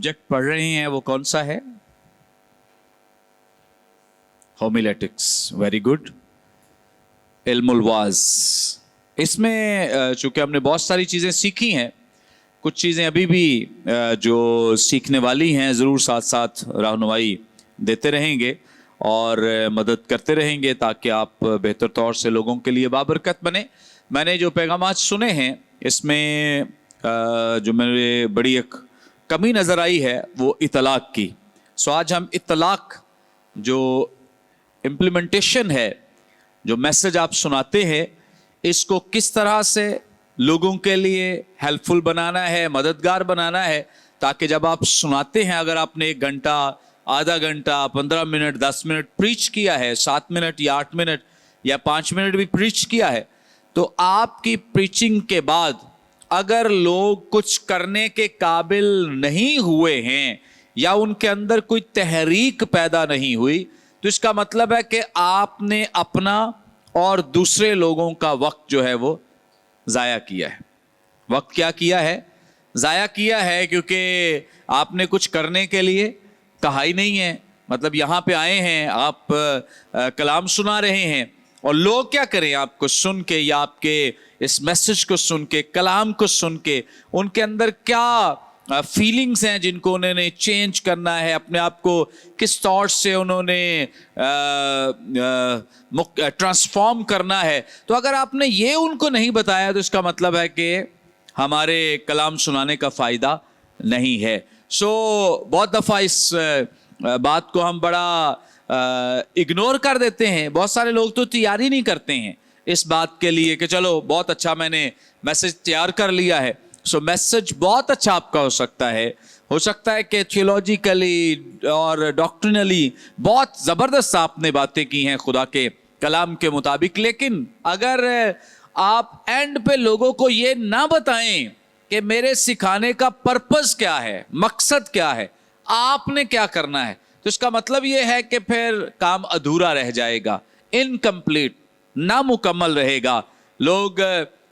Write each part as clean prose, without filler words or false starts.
Subject पढ़ रहे हैं वो कौन सा है? होमिलेटिक्स, वेरी गुड। इल्मुल वाज, इसमें चूंकि हमने बहुत सारी चीज़ें सीखी हैं, कुछ चीज़ें अभी भी जो सीखने वाली हैं, ज़रूर साथ साथ रहनुमाई देते रहेंगे और मदद करते रहेंगे ताकि आप बेहतर तौर से लोगों के लिए बाबरकत बने। मैंने जो पैगामात सुने हैं इसमें जो मेरे बड़ी एक कमी नज़र आई है वो इतलाक की। सो आज हम इतलाक जो इम्प्लीमेंटेशन है, जो मैसेज आप सुनाते हैं, इसको किस तरह से लोगों के लिए हेल्पफुल बनाना है, मददगार बनाना है, ताकि जब आप सुनाते हैं, अगर आपने 1 घंटा, आधा घंटा, 15 मिनट, 10 मिनट प्रीच किया है, 7 मिनट या 8 मिनट या 5 मिनट भी प्रीच किया है, तो आपकी प्रीचिंग के बाद अगर लोग कुछ करने के काबिल नहीं हुए हैं या उनके अंदर कोई तहरीक पैदा नहीं हुई, तो इसका मतलब है कि आपने अपना और दूसरे लोगों का वक्त जो है वो ज़ाया किया है। वक्त क्या किया है? ज़ाया किया है, क्योंकि आपने कुछ करने के लिए कहा ही नहीं है। मतलब यहाँ पे आए हैं, आप कलाम सुना रहे हैं और लोग क्या करें? आपको सुन के या आपके इस मैसेज को सुन के, कलाम को सुन के, उनके अंदर क्या फीलिंग्स हैं जिनको उन्होंने चेंज करना है, अपने आप को किस तौर से उन्होंने ट्रांसफॉर्म करना है। तो अगर आपने ये उनको नहीं बताया तो इसका मतलब है कि हमारे कलाम सुनाने का फ़ायदा नहीं है। सो बहुत दफ़ा इस बात को हम बड़ा इग्नोर कर देते हैं। बहुत सारे लोग तो तैयारी नहीं करते हैं इस बात के लिए कि चलो बहुत अच्छा मैंने मैसेज तैयार कर लिया है। सो मैसेज बहुत अच्छा आपका हो सकता है कि थियोलॉजिकली और डॉक्ट्रिनली बहुत ज़बरदस्त आपने बातें की हैं खुदा के कलाम के मुताबिक, लेकिन अगर आप एंड पे लोगों को ये ना बताएं कि मेरे सिखाने का पर्पस क्या है, मकसद क्या है, आपने क्या करना है, तो इसका मतलब ये है कि फिर काम अधूरा रह जाएगा, इनकम्प्लीट, नामुकम्मल रहेगा। लोग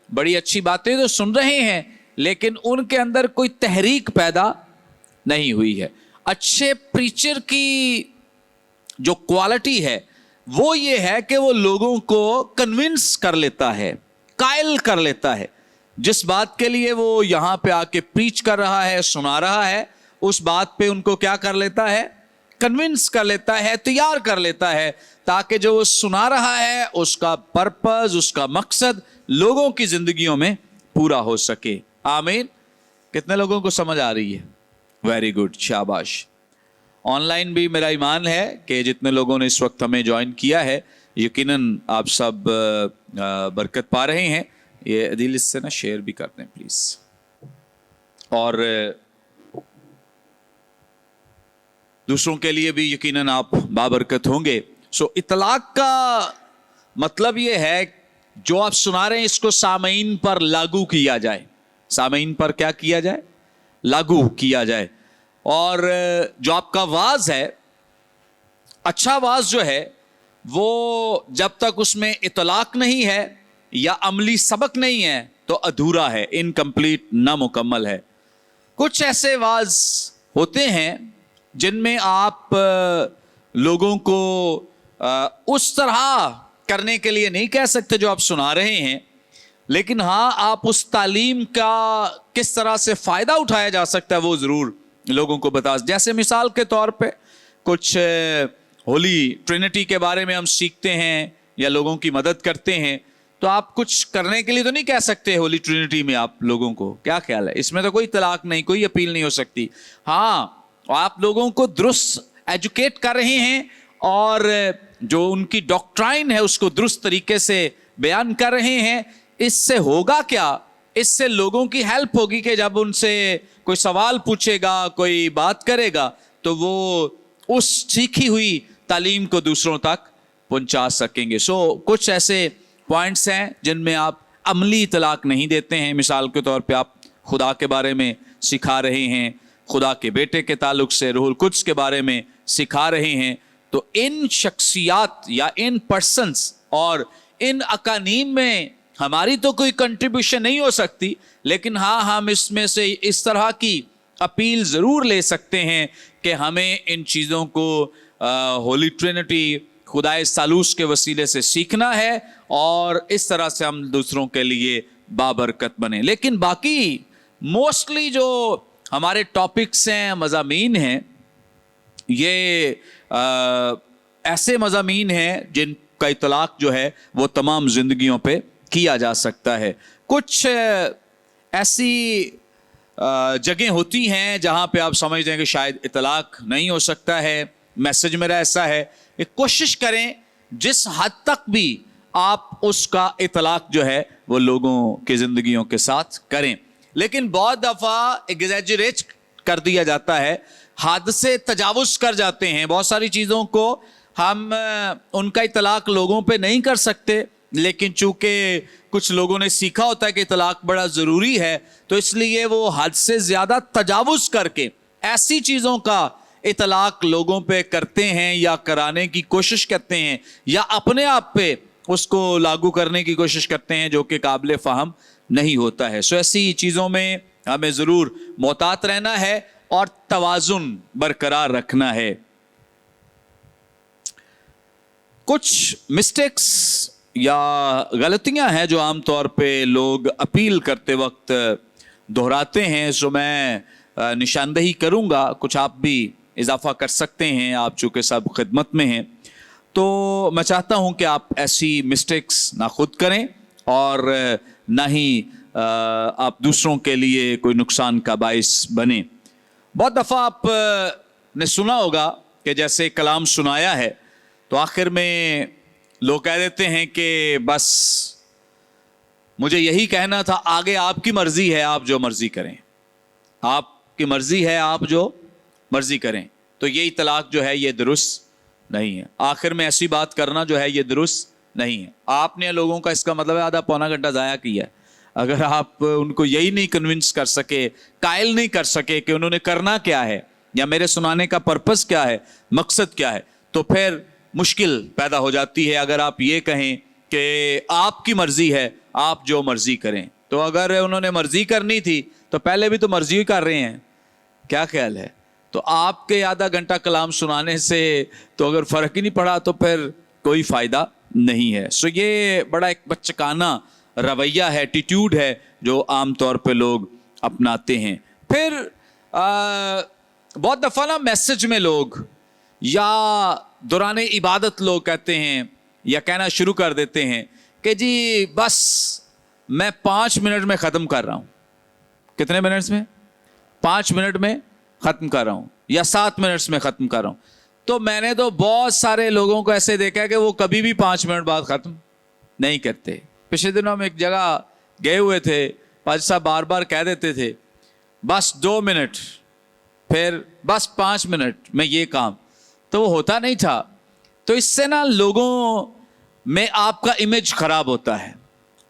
बड़ी अच्छी बातें तो सुन रहे हैं लेकिन उनके अंदर कोई तहरीक पैदा नहीं हुई है। अच्छे प्रीचर की जो क्वालिटी है वो ये है कि वो लोगों को कन्विंस कर लेता है, कायल कर लेता है। जिस बात के लिए वो यहाँ पे आके प्रीच कर रहा है, सुना रहा है, उस बात पे उनको क्या कर लेता है? कन्विंस कर लेता है, तैयार कर लेता है, ताकि जो वो सुना रहा है उसका पर्पस, उसका मकसद लोगों की जिंदगियों में पूरा हो सके। आमीन। कितने लोगों को समझ आ रही है? वेरी गुड, शाबाश। ऑनलाइन भी मेरा ईमान है कि जितने लोगों ने इस वक्त हमें ज्वाइन किया है, यकीनन आप सब बरकत पा रहे हैं। ये अदील इससे ना शेयर भी कर दें प्लीज, और दूसरों के लिए भी यकीनन आप बाबरकत होंगे। सो इतलाक का मतलब ये है जो आप सुना रहे हैं इसको सामीन पर लागू किया जाए। सामीन पर क्या किया जाए? लागू किया जाए। और जो आपका वाज है, अच्छा वाज जो है वो जब तक उसमें इतलाक नहीं है या अमली सबक नहीं है तो अधूरा है, इनकम्प्लीट, नामुकम्मल है। कुछ ऐसे वाज होते हैं जिनमें आप लोगों को उस तरह करने के लिए नहीं कह सकते जो आप सुना रहे हैं, लेकिन हाँ आप उस तालीम का किस तरह से फ़ायदा उठाया जा सकता है वो ज़रूर लोगों को बता। जैसे मिसाल के तौर पे कुछ होली ट्रिनिटी के बारे में हम सीखते हैं या लोगों की मदद करते हैं, तो आप कुछ करने के लिए तो नहीं कह सकते होली ट्रिनिटी में आप लोगों को, क्या ख्याल है? इसमें तो कोई तलाक नहीं, कोई अपील नहीं हो सकती। हाँ, आप लोगों को दुरुस्त एजुकेट कर रहे हैं और जो उनकी डॉक्ट्राइन है उसको दुरुस्त तरीके से बयान कर रहे हैं। इससे होगा क्या? इससे लोगों की हेल्प होगी कि जब उनसे कोई सवाल पूछेगा, कोई बात करेगा, तो वो उस सीखी हुई तालीम को दूसरों तक पहुंचा सकेंगे। सो कुछ ऐसे पॉइंट्स हैं जिनमें आप अमली तलाक नहीं देते हैं। मिसाल के तौर पे आप खुदा के बारे में सिखा रहे हैं, खुदा के बेटे के ताल्लुक से रूहुल कुद्स के बारे में सिखा रहे हैं, तो इन शख्सियात या इन पर्सन्स और इन अकानीम में हमारी तो कोई कंट्रीब्यूशन नहीं हो सकती, लेकिन हाँ हम इसमें से इस तरह की अपील ज़रूर ले सकते हैं कि हमें इन चीज़ों को होली ट्रिनिटी खुदाए सालूस के वसीले से सीखना है और इस तरह से हम दूसरों के लिए बाबरकत बने। लेकिन बाकी मोस्टली जो हमारे टॉपिक्स हैं, मज़ामीन हैं, ये ऐसे मज़ामीन हैं जिनका इतलाक़ जो है वो तमाम ज़िंदगियों पे किया जा सकता है। कुछ ऐसी जगह होती हैं जहाँ पे आप समझते हैं कि शायद इतलाक़ नहीं हो सकता है। मैसेज मेरा ऐसा है कि कोशिश करें जिस हद तक भी आप उसका इतलाक़ जो है वो लोगों की ज़िंदगियों के साथ करें। लेकिन बहुत दफ़ा एग्जैजरेट कर दिया जाता है, हद से तजावुज़ कर जाते हैं। बहुत सारी चीज़ों को हम उनका इतलाक़ लोगों पे नहीं कर सकते, लेकिन चूँकि कुछ लोगों ने सीखा होता है कि इतलाक़ बड़ा ज़रूरी है, तो इसलिए वो हद से ज़्यादा तजावुज़ करके ऐसी चीज़ों का इतलाक़ लोगों पे करते हैं या कराने की कोशिश करते हैं या अपने आप पे उसको लागू करने की कोशिश करते हैं, जो कि काबिल फ़हम नहीं होता है। सो ऐसी चीज़ों में हमें ज़रूर मोहतात रहना है और तवाज़ुन बरकरार रखना है। कुछ मिस्टेक्स या गलतियां हैं जो आम तौर पे लोग अपील करते वक्त दोहराते हैं, सो मैं निशानदही करूंगा। कुछ आप भी इजाफा कर सकते हैं, आप चूँकि सब खिदमत में हैं, तो मैं चाहता हूं कि आप ऐसी मिस्टेक्स ना खुद करें और ना ही आप दूसरों के लिए कोई नुकसान का बाइस बने। बहुत दफ़ा आप ने सुना होगा कि जैसे कलाम सुनाया है तो आखिर में लोग कह देते हैं कि बस मुझे यही कहना था, आगे आपकी मर्जी है, आप जो मर्जी करें, आपकी मर्जी है, आप जो मर्जी करें। तो ये इतलाक़ जो है ये दुरुस्त नहीं है। आखिर में ऐसी बात करना जो है ये दुरुस्त नहीं है। आपने लोगों का इसका मतलब है आधा पौना घंटा ज़ाया किया है। अगर आप उनको यही नहीं कन्विंस कर सके, कायल नहीं कर सके कि उन्होंने करना क्या है या मेरे सुनाने का पर्पस क्या है, मकसद क्या है, तो फिर मुश्किल पैदा हो जाती है। अगर आप ये कहें कि आपकी मर्जी है, आप जो मर्जी करें, तो अगर उन्होंने मर्जी करनी थी तो पहले भी तो मर्जी ही कर रहे हैं। क्या ख्याल है? तो आपके आधा घंटा कलाम सुनाने से तो अगर फ़र्क ही नहीं पड़ा तो फिर कोई फ़ायदा नहीं है। सो ये बड़ा एक बच्चकाना रवैया है, एटीट्यूड है जो आम तौर पे लोग अपनाते हैं। फिर बहुत दफ़ा ना मैसेज में लोग या दौराने इबादत लोग कहते हैं या कहना शुरू कर देते हैं कि जी बस मैं 5 मिनट में ख़त्म कर रहा हूँ। कितने मिनट्स में? 5 मिनट में ख़त्म कर रहा हूँ या 7 मिनट्स में ख़त्म कर रहा हूँ। तो मैंने तो बहुत सारे लोगों को ऐसे देखा है कि वो कभी भी 5 मिनट बाद ख़त्म नहीं करते। पिछले दिनों हम एक जगह गए हुए थे, पाजी साहब बार बार कह देते थे बस 2 मिनट, फिर बस 5 मिनट में ये काम, तो वो होता नहीं था। तो इससे ना लोगों में आपका इमेज ख़राब होता है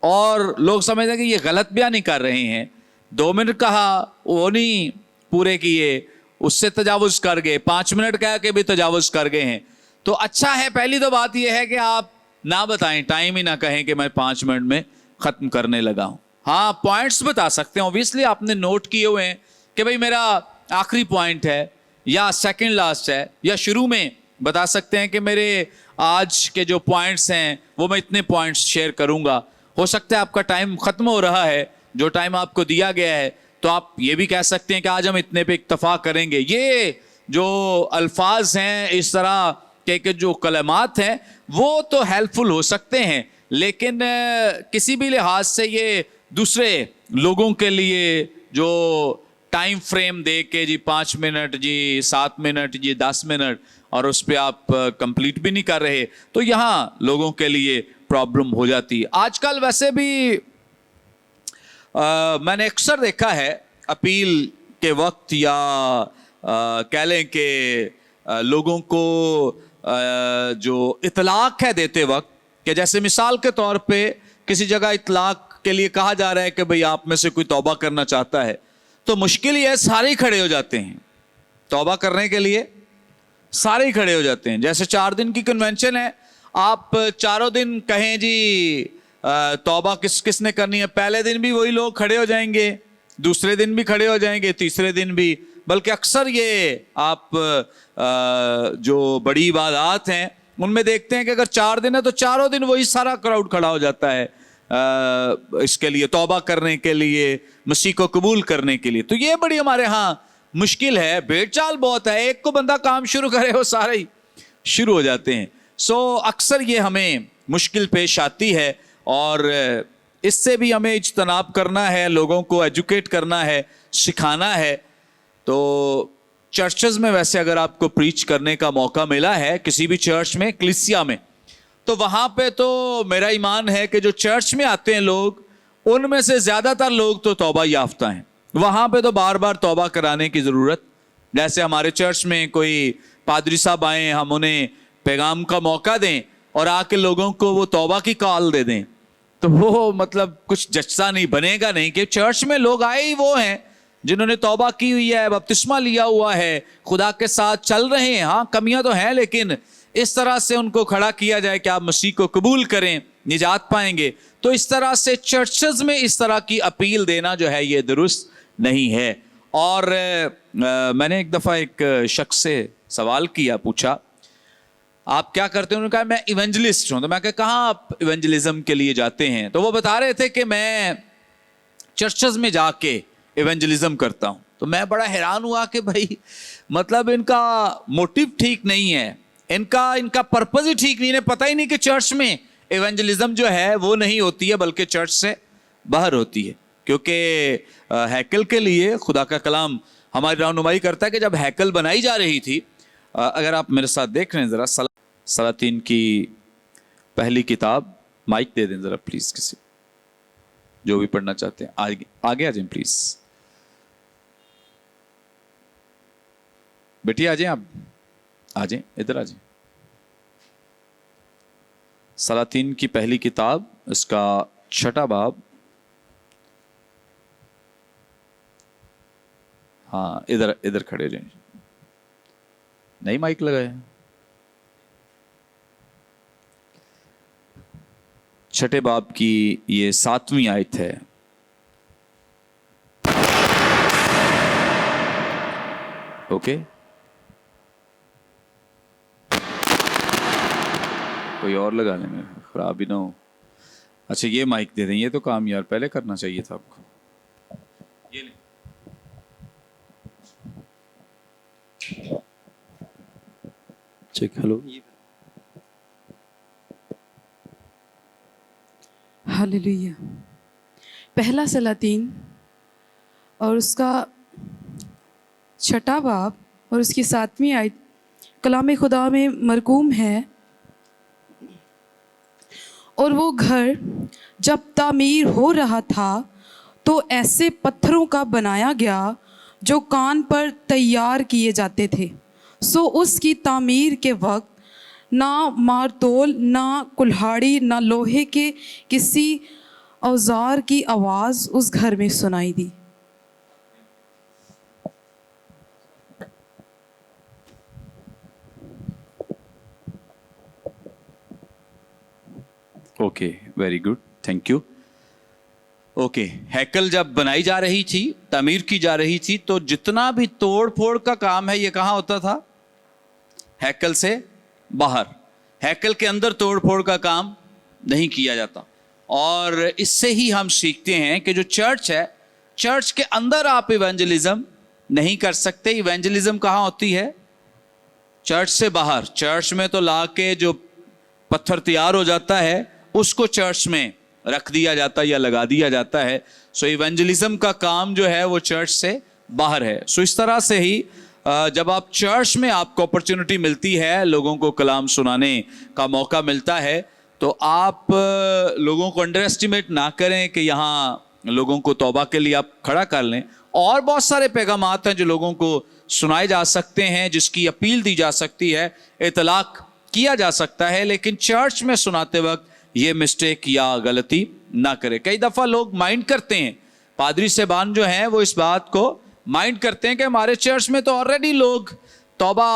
और लोग समझते हैं कि ये गलत बयानी कर रहे हैं। 2 मिनट कहा, वो नहीं पूरे किए, उससे तजावुज़ कर गए, 5 मिनट कह के भी तजावुज़ कर गए हैं। तो अच्छा है, पहली तो बात यह है कि आप ना बताएं, टाइम ही ना कहें कि मैं 5 मिनट में ख़त्म करने लगा हूँ। हाँ, पॉइंट्स बता सकते हैं, ऑब्वियसली आपने नोट किए हुए हैं कि भाई मेरा आखिरी पॉइंट है या सेकंड लास्ट है, या शुरू में बता सकते हैं कि मेरे आज के जो पॉइंट्स हैं वो मैं इतने पॉइंट्स शेयर करूँगा। हो सकता है आपका टाइम ख़त्म हो रहा है, जो टाइम आपको दिया गया है, तो आप ये भी कह सकते हैं कि आज हम इतने पे इत्तफाक करेंगे। ये जो अल्फाज हैं, इस तरह के जो कलमात हैं, वो तो हेल्पफुल हो सकते हैं, लेकिन किसी भी लिहाज से ये दूसरे लोगों के लिए जो टाइम फ्रेम दे के जी 5 मिनट, जी 7 मिनट, जी 10 मिनट, और उस पर आप कंप्लीट भी नहीं कर रहे, तो यहाँ लोगों के लिए प्रॉब्लम हो जाती है। आजकल वैसे भी मैंने अक्सर देखा है अपील के वक्त या कह लें कि लोगों को जो इतलाक़ है देते वक्त, कि जैसे मिसाल के तौर पे किसी जगह इतलाक़ के लिए कहा जा रहा है कि भाई आप में से कोई तौबा करना चाहता है, तो मुश्किल ये है सारे ही खड़े हो जाते हैं तौबा करने के लिए, सारे ही खड़े हो जाते हैं। जैसे 4 दिन की कन्वेंशन है, आप चारों दिन कहें जी तौबा किसने करनी है, पहले दिन भी वही लोग खड़े हो जाएंगे, दूसरे दिन भी खड़े हो जाएंगे, तीसरे दिन भी, बल्कि अक्सर ये आप जो बड़ी इबादत हैं उनमें देखते हैं कि अगर 4 दिन है तो चारों दिन वही सारा क्राउड खड़ा हो जाता है इसके लिए, तौबा करने के लिए, मसीह को कबूल करने के लिए। तो ये बड़ी हमारे यहाँ मुश्किल है, भेड़चाल बहुत है, एक को बंदा काम शुरू करे वो सारे ही शुरू हो जाते हैं। सो अक्सर ये हमें मुश्किल पेश आती है और इससे भी हमें इज्तनाब करना है, लोगों को एजुकेट करना है, सिखाना है। तो चर्चेज में वैसे अगर आपको प्रीच करने का मौका मिला है किसी भी चर्च में, कलीसिया में, तो वहां पे तो मेरा ईमान है कि जो चर्च में आते हैं लोग, उनमें से ज्यादातर लोग तो तौबा याफ्ता हैं। वहां पे तो बार बार तौबा कराने की जरूरत, जैसे हमारे चर्च में कोई पादरी साहब आए, हम उन्हें पैगाम का मौका दें और आके लोगों को वो तौबा की कॉल दे दें, तो वो मतलब कुछ जच्चा नहीं, बनेगा नहीं कि चर्च में लोग आए ही वो हैं जिन्होंने तौबा की हुई है, बपतिस्मा लिया हुआ है, खुदा के साथ चल रहे हैं। हाँ कमियां तो हैं, लेकिन इस तरह से उनको खड़ा किया जाए कि आप मसीह को कबूल करें, निजात पाएंगे। तो इस तरह से चर्चेज में इस तरह की अपील देना जो है ये दुरुस्त नहीं है। और मैंने एक दफ़ा एक शख्स से सवाल किया, पूछा आप क्या करते हैं? उन्होंने कहा मैं इवेंजलिस्ट हूं। तो मैं कहा कहाँ आप इवेंजलिज्म के लिए जाते हैं? तो वो बता रहे थे कि मैं चर्चेज में जाके इवेंजलिज्म करता हूं। तो मैं बड़ा हैरान हुआ कि भाई मतलब इनका मोटिव ठीक नहीं है, इनका पर्पज ही ठीक नहीं है। पता ही नहीं कि चर्च में इवेंजलिज्म जो है वो नहीं होती है बल्कि चर्च से बाहर होती है। क्योंकि हैकल के लिए खुदा का कलाम हमारी रहनुमाई करता है कि जब हैकल बनाई जा रही थी, अगर आप मेरे साथ देख रहे हैं जरा, सलातीन की पहली किताब, माइक दे दें जरा प्लीज, किसी जो भी पढ़ना चाहते हैं आगे आ जाएं प्लीज। बेटी आ जाएं, आप आ जाएं, इधर आ जाएं। सलातीन की पहली किताब, इसका 6वां बाब। हाँ इधर खड़े रहें, नहीं माइक लगाए। 6 बाब की ये 7वीं आयत है। ओके, कोई और लगा लेंगे, खराब भी ना हो। अच्छा ये माइक दे दें, ये तो काम यार पहले करना चाहिए था आपको। ये ले। Check, hello. हालेलुया। पहला सलातीन और उसका 6वां बाब और उसकी 7वीं आयत कलाम खुदा में मरकूम है। और वो घर जब तामीर हो रहा था तो ऐसे पत्थरों का बनाया गया जो कान पर तैयार किए जाते थे। सो उसकी तामीर के वक्त ना मारतोल, ना कुल्हाड़ी, ना लोहे के किसी औजार की आवाज़ उस घर में सुनाई दी। Okay, very good, thank you. Okay, हैकल जब बनाई जा रही थी, तामीर की जा रही थी, तो जितना भी तोड़ फोड़ का काम है ये कहाँ होता था? हैकल से बाहर। हैकल के अंदर तोड़ फोड़ का काम नहीं किया जाता। और इससे ही हम सीखते हैं कि जो चर्च है, चर्च के अंदर आप इवेंजलिज्म नहीं कर सकते। इवेंजलिज्म कहाँ होती है? चर्च से बाहर। चर्च में तो ला के जो पत्थर तैयार हो जाता है उसको चर्च में रख दिया जाता है या लगा दिया जाता है। सो इवेंजलिज्म का काम जो है वो चर्च से बाहर है। सो इस तरह से ही जब आप चर्च में आपको अपॉर्चुनिटी मिलती है, लोगों को कलाम सुनाने का मौका मिलता है, तो आप लोगों को अंडर एस्टिमेट ना करें कि यहाँ लोगों को तौबा के लिए आप खड़ा कर लें। और बहुत सारे पैगामात हैं जो लोगों को सुनाए जा सकते हैं, जिसकी अपील दी जा सकती है, इतलाक किया जा सकता है, लेकिन चर्च में सुनाते वक्त ये मिस्टेक या गलती ना करें। कई दफ़ा लोग माइंड करते हैं, पादरी साहबान जो हैं वो इस बात को माइंड करते हैं कि हमारे चर्च में तो ऑलरेडी लोग तौबा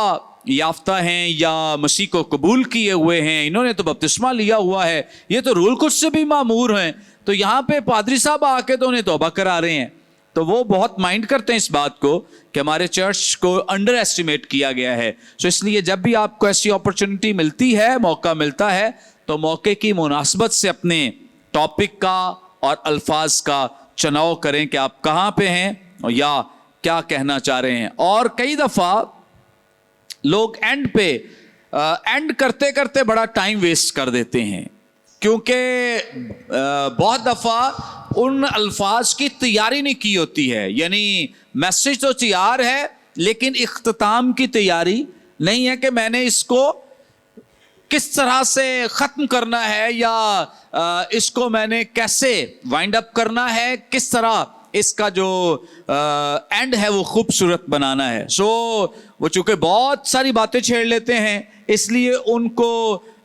याफ्ता हैं या मसीह को कबूल किए हुए हैं, इन्होंने तो बपतिस्मा लिया हुआ है, ये तो रूल कुछ से भी मामूर हैं, तो यहाँ पे पादरी साहब आके तो उन्हें तौबा करा रहे हैं। تو وہ بہت مائنڈ کرتے ہیں اس بات کو کہ ہمارے چرچ کو انڈر ایسٹیمیٹ کیا گیا ہے. سو اس لیے جب بھی آپ کو ایسی اپرچونٹی ملتی ہے, موقع ملتا ہے, تو موقع کی مناسبت سے اپنے ٹاپک کا اور الفاظ کا چناؤ کریں کہ آپ کہاں پہ ہیں یا کیا کہنا چاہ رہے ہیں. اور کئی دفعہ لوگ اینڈ کرتے کرتے بڑا ٹائم ویسٹ کر دیتے ہیں, کیونکہ بہت دفعہ ان الفاظ کی تیاری نہیں کی ہوتی ہے. یعنی میسج تو تیار ہے لیکن اختتام کی تیاری نہیں ہے کہ میں نے اس کو کس طرح سے ختم کرنا ہے یا اس کو میں نے کیسے وائنڈ اپ کرنا ہے, کس طرح اس کا جو اینڈ ہے وہ خوبصورت بنانا ہے. سو وہ چونکہ بہت ساری باتیں چھیڑ لیتے ہیں, اس لیے ان کو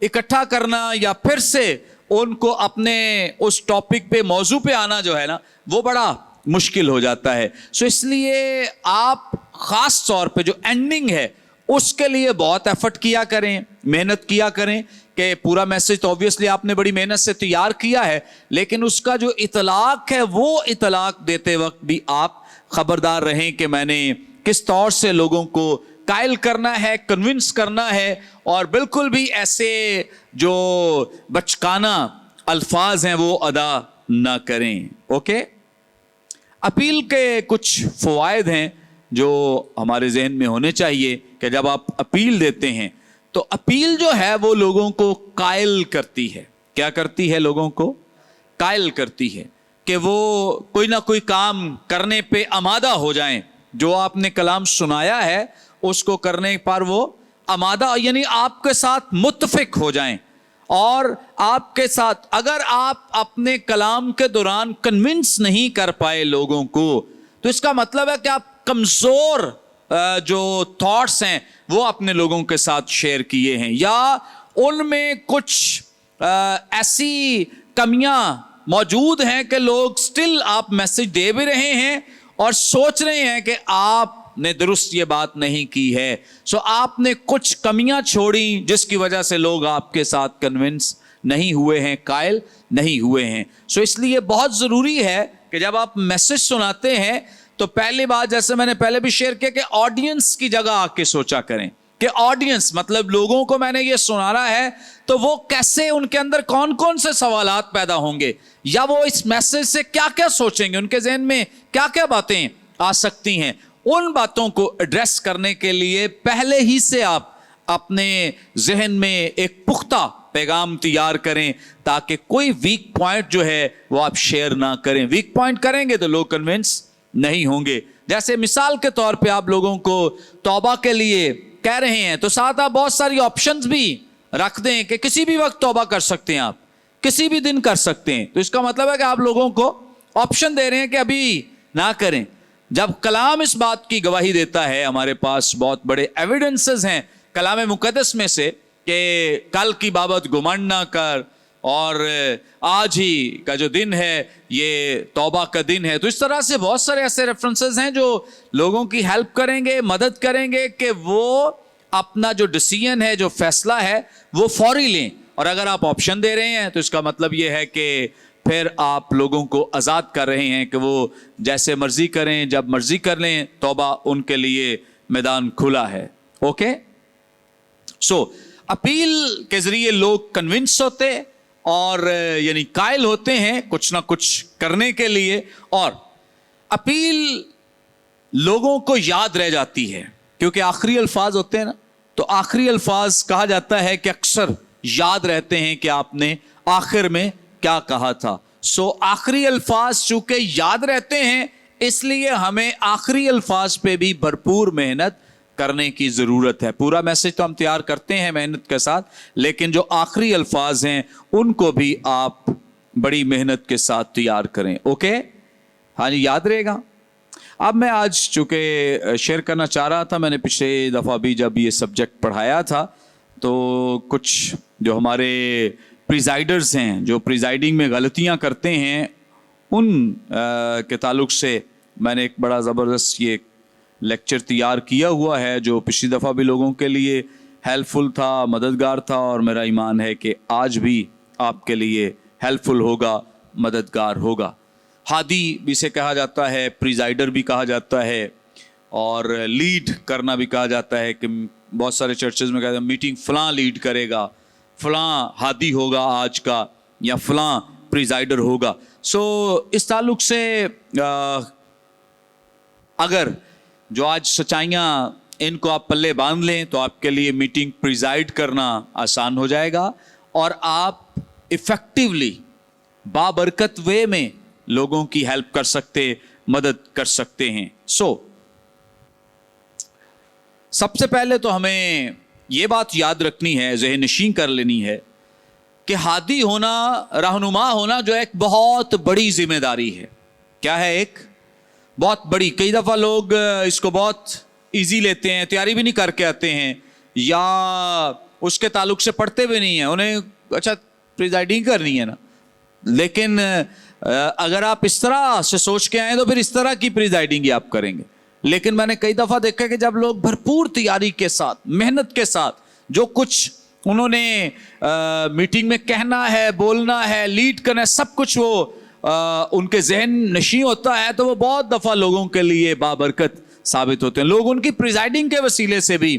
اکٹھا کرنا یا پھر سے ان کو اپنے اس ٹاپک پہ, موضوع پہ آنا جو ہے نا, وہ بڑا مشکل ہو جاتا ہے. سو اس لیے آپ خاص طور پہ جو اینڈنگ ہے اس کے لیے بہت ایفرٹ کیا کریں, محنت کیا کریں کہ پورا میسج تو obviously آپ نے بڑی محنت سے تیار کیا ہے, لیکن اس کا جو اطلاق ہے وہ اطلاق دیتے وقت بھی آپ خبردار رہیں کہ میں نے کس طور سے لوگوں کو قائل کرنا ہے, کنونس کرنا ہے, اور بالکل بھی ایسے جو بچکانہ الفاظ ہیں وہ ادا نہ کریں. اوکے, اپیل کے کچھ فوائد ہیں جو ہمارے ذہن میں ہونے چاہیے کہ جب آپ اپیل دیتے ہیں تو اپیل جو ہے وہ لوگوں کو قائل کرتی ہے. کیا کرتی ہے؟ لوگوں کو قائل کرتی ہے کہ وہ کوئی نہ کوئی کام کرنے پہ آمادہ ہو جائیں. جو آپ نے کلام سنایا ہے اس کو کرنے پر وہ آمادہ, یعنی آپ کے ساتھ متفق ہو جائیں. اور آپ کے ساتھ اگر آپ اپنے کلام کے دوران کنونس نہیں کر پائے لوگوں کو, تو اس کا مطلب ہے کہ آپ کمزور جو تھاٹس ہیں وہ اپنے لوگوں کے ساتھ شیئر کیے ہیں, یا ان میں کچھ ایسی کمیاں موجود ہیں کہ لوگ سٹل آپ میسج دے بھی رہے ہیں اور سوچ رہے ہیں کہ آپ نے درست یہ بات نہیں کی ہے. سو آپ نے کچھ کمیاں چھوڑی جس کی وجہ سے لوگ آپ کے ساتھ کنونس نہیں ہوئے ہیں, قائل نہیں ہوئے ہیں. سو اس لیے بہت ضروری ہے کہ جب آپ میسج سناتے ہیں تو پہلی بات, جیسے میں نے پہلے بھی شیئر کیا, کہ آڈینس کی جگہ آ کے سوچا کریں کہ آڈینس مطلب لوگوں کو میں نے یہ سنانا ہے تو وہ کیسے, ان کے اندر کون کون سے سوالات پیدا ہوں گے, یا وہ اس میسج سے کیا کیا سوچیں گے, ان کے ذہن میں کیا کیا باتیں آ سکتی ہیں. ان باتوں کو ایڈریس کرنے کے لیے پہلے ہی سے آپ اپنے ذہن میں ایک پختہ پیغام تیار کریں تاکہ کوئی ویک پوائنٹ جو ہے وہ آپ شیئر نہ کریں. ویک پوائنٹ کریں گے تو لوگ کنونس نہیں ہوں گے. جیسے مثال کے طور پہ آپ لوگوں کو توبہ کے لیے کہہ رہے ہیں تو ساتھ آپ بہت ساری آپشنز بھی رکھ دیں کہ کسی بھی وقت توبہ کر سکتے ہیں, آپ کسی بھی دن کر سکتے ہیں. تو اس کا مطلب ہے کہ آپ لوگوں کو آپشن دے رہے ہیں کہ ابھی نہ کریں. جب کلام اس بات کی گواہی دیتا ہے, ہمارے پاس بہت بڑے ایویڈنسز ہیں کلام مقدس میں سے کہ کل کی بابت گمنڈ نہ کر, اور آج ہی کا جو دن ہے یہ توبہ کا دن ہے. تو اس طرح سے بہت سارے ایسے ریفرنسز ہیں جو لوگوں کی ہیلپ کریں گے, مدد کریں گے کہ وہ اپنا جو ڈیسیژن ہے, جو فیصلہ ہے وہ فوری لیں. اور اگر آپ آپشن دے رہے ہیں تو اس کا مطلب یہ ہے کہ پھر آپ لوگوں کو آزاد کر رہے ہیں کہ وہ جیسے مرضی کریں, جب مرضی کر لیں. توبہ ان کے لیے میدان کھلا ہے. اوکے, سو اپیل کے ذریعے لوگ کنونس ہوتے اور یعنی قائل ہوتے ہیں کچھ نہ کچھ کرنے کے لیے, اور اپیل لوگوں کو یاد رہ جاتی ہے کیونکہ آخری الفاظ ہوتے ہیں نا, تو آخری الفاظ کہا جاتا ہے کہ اکثر یاد رہتے ہیں کہ آپ نے آخر میں کیا کہا تھا. سو آخری الفاظ چونکہ یاد رہتے ہیں اس لیے ہمیں آخری الفاظ پہ بھی بھرپور محنت کرنے کی ضرورت ہے. پورا میسج تو ہم تیار کرتے ہیں محنت کے ساتھ, لیکن جو آخری الفاظ ہیں ان کو بھی آپ بڑی محنت کے ساتھ تیار کریں. اوکے, ہاں جی, یاد رہے گا. اب میں آج چونکہ شیئر کرنا چاہ رہا تھا, میں نے پچھلے دفعہ بھی جب یہ سبجیکٹ پڑھایا تھا تو کچھ جو ہمارے پریزائڈرز ہیں جو پریزائڈنگ میں غلطیاں کرتے ہیں ان کے تعلق سے میں نے ایک بڑا زبردست یہ لیکچر تیار کیا ہوا ہے جو پچھلی دفعہ بھی لوگوں کے لیے ہیلپ فل تھا, مددگار تھا, اور میرا ایمان ہے کہ آج بھی آپ کے لیے ہیلپ فل ہوگا, مددگار ہوگا. हादी भी से कहा जाता है, प्रिजाइडर भी कहा जाता है, और लीड करना भी कहा जाता है कि बहुत सारे चर्चेज में कहते हैं मीटिंग फलां लीड करेगा, फलां हादी होगा आज का, या फलां प्रिजाइडर होगा। सो इस ताल्लुक से अगर जो आज सच्चाइयाँ इनको आप पल्ले बांध लें तो आपके लिए मीटिंग प्रिजाइड करना आसान हो जाएगा और आप इफेक्टिवली बाबरकत वे में लोगों की हेल्प कर सकते, मदद कर सकते हैं। सबसे पहले तो हमें ये बात याद रखनी है, ज़हन नशीं कर लेनी है कि हादी होना, रहनुमा होना जो एक बहुत बड़ी जिम्मेदारी है। क्या है? एक बहुत बड़ी। कई दफ़ा लोग इसको बहुत इजी लेते हैं, तैयारी भी नहीं करके आते हैं या उसके ताल्लुक से पढ़ते भी नहीं हैं, उन्हें अच्छा प्रिजाइडिंग करनी है ना। लेकिन अगर आप इस तरह से सोच के आए तो फिर इस तरह की प्रिजाइडिंग ही आप करेंगे। लेकिन मैंने कई दफ़ा देखा कि जब लोग भरपूर तैयारी के साथ, मेहनत के साथ जो कुछ उन्होंने मीटिंग में कहना है, बोलना है, लीड करना है, सब कुछ वो उनके जहन नशीं होता है, तो वो बहुत दफ़ा लोगों के लिए बाबरकत साबित होते हैं। लोग उनकी प्रिजाइडिंग के वसीले से भी,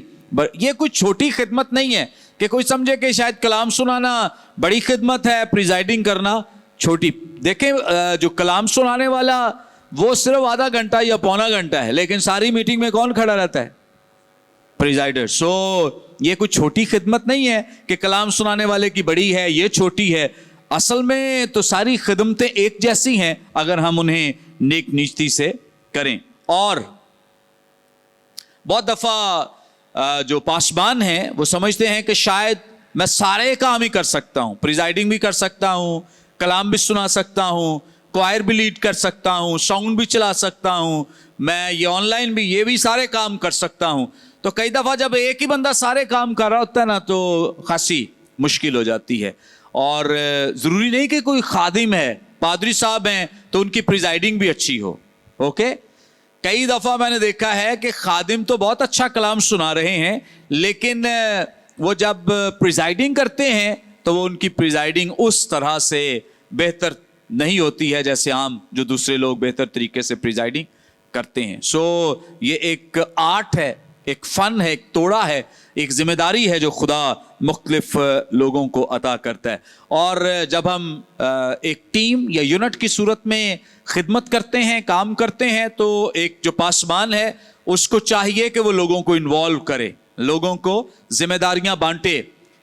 ये कोई छोटी खिदमत नहीं है कि कोई समझे कि शायद कलाम सुनाना बड़ी खिदमत है, प्रिजाइडिंग करना छोटी। देखें, जो कलाम सुनाने वाला वो सिर्फ आधा घंटा या पौना घंटा है, लेकिन सारी मीटिंग में कौन खड़ा रहता है? प्रिजाइडर। सो ये कोई छोटी खिदमत नहीं है कि कलाम सुनाने वाले की बड़ी है, ये छोटी है। असल में तो सारी खिदमतें एक जैसी हैं अगर हम उन्हें नेक नीयती से करें। और बहुत दफ़ा जो पासबान हैं वो समझते हैं कि शायद मैं सारे काम ही कर सकता हूँ, प्रिजाइडिंग भी कर सकता हूँ, कलाम भी सुना सकता हूँ, क्वायर भी लीड कर सकता हूँ, साउंड भी चला सकता हूँ, मैं ये ऑनलाइन भी, ये भी सारे काम कर सकता हूँ। तो कई दफ़ा जब एक ही बंदा सारे काम कर रहा होता है ना तो खासी मुश्किल हो जाती है। और ज़रूरी नहीं कि कोई खादिम है, पादरी साहब हैं तो उनकी प्रिजाइडिंग भी अच्छी हो। ओके, कई दफ़ा मैंने देखा है कि खादिम तो बहुत अच्छा कलाम सुना रहे हैं, लेकिन वो जब प्रिजाइडिंग करते हैं तो वो उनकी प्रिजाइडिंग उस तरह से बेहतर नहीं होती है जैसे आम जो दूसरे लोग बेहतर तरीके से प्रिजाइडिंग करते हैं। सो ये एक आर्ट है, एक फ़न है, एक तोड़ा है, एक जिम्मेदारी है जो खुदा मुख्तलिफ लोगों को अता करता है। और जब हम एक टीम या यूनिट की सूरत में खिदमत करते हैं, काम करते हैं, तो एक जो पासबान है उसको चाहिए कि वो लोगों को इन्वॉल्व करे, लोगों को जिम्मेदारियां बांटे,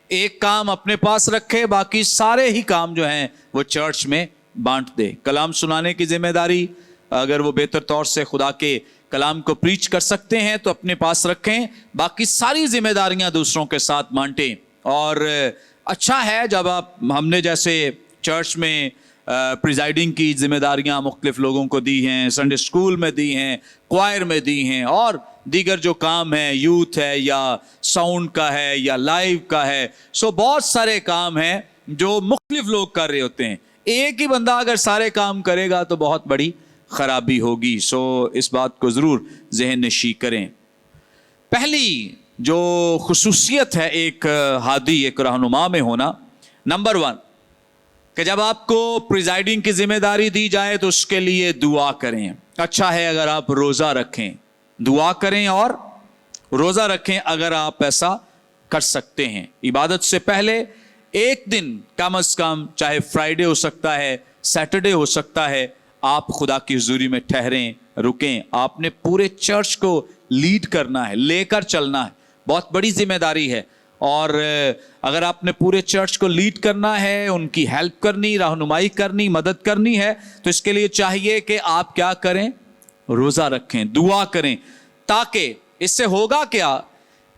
एक काम अपने पास रखे, बाकी सारे ही काम जो हैं वो चर्च में बांट दे। कलाम सुनाने की जिम्मेदारी अगर वो बेहतर तौर से खुदा के कलाम को प्रीच कर सकते हैं तो अपने पास रखें, बाकी सारी जिम्मेदारियां दूसरों के साथ बांटें। और अच्छा है जब हमने जैसे चर्च में प्रिजाइडिंग की जिम्मेदारियां मुख्तलिफ लोगों को दी हैं, संडे स्कूल में दी हैं, क्वायर में दी हैं, और दीगर जो काम है, यूथ है या साउंड का है या लाइव का है, सो बहुत सारे काम हैं जो मुख्तलिफ लोग कर रहे होते हैं। एक ही बंदा अगर सारे काम करेगा तो बहुत बड़ी खराबी होगी। सो इस बात को ज़रूर ज़हन नशीं करें। पहली जो खुसूसियत है एक हादी, एक रहनुमा में होना, नंबर 1 कि जब आपको प्रिजाइडिंग की जिम्मेदारी दी जाए तो उसके लिए दुआ करें। अच्छा है अगर आप रोज़ा रखें, दुआ करें और रोज़ा रखें अगर आप ऐसा कर सकते हैं। इबादत से पहले एक दिन कम अज़ कम, चाहे फ्राइडे हो सकता है, सैटरडे हो सकता है, आप खुदा की हुजूरी में ठहरें, रुकें। आपने पूरे चर्च को लीड करना है, लेकर चलना है, बहुत बड़ी जिम्मेदारी है। और अगर आपने पूरे चर्च को लीड करना है, उनकी हेल्प करनी, रहनुमाई करनी, मदद करनी है, तो इसके लिए चाहिए कि आप क्या करें? रोज़ा रखें, दुआ करें, ताकि इससे होगा क्या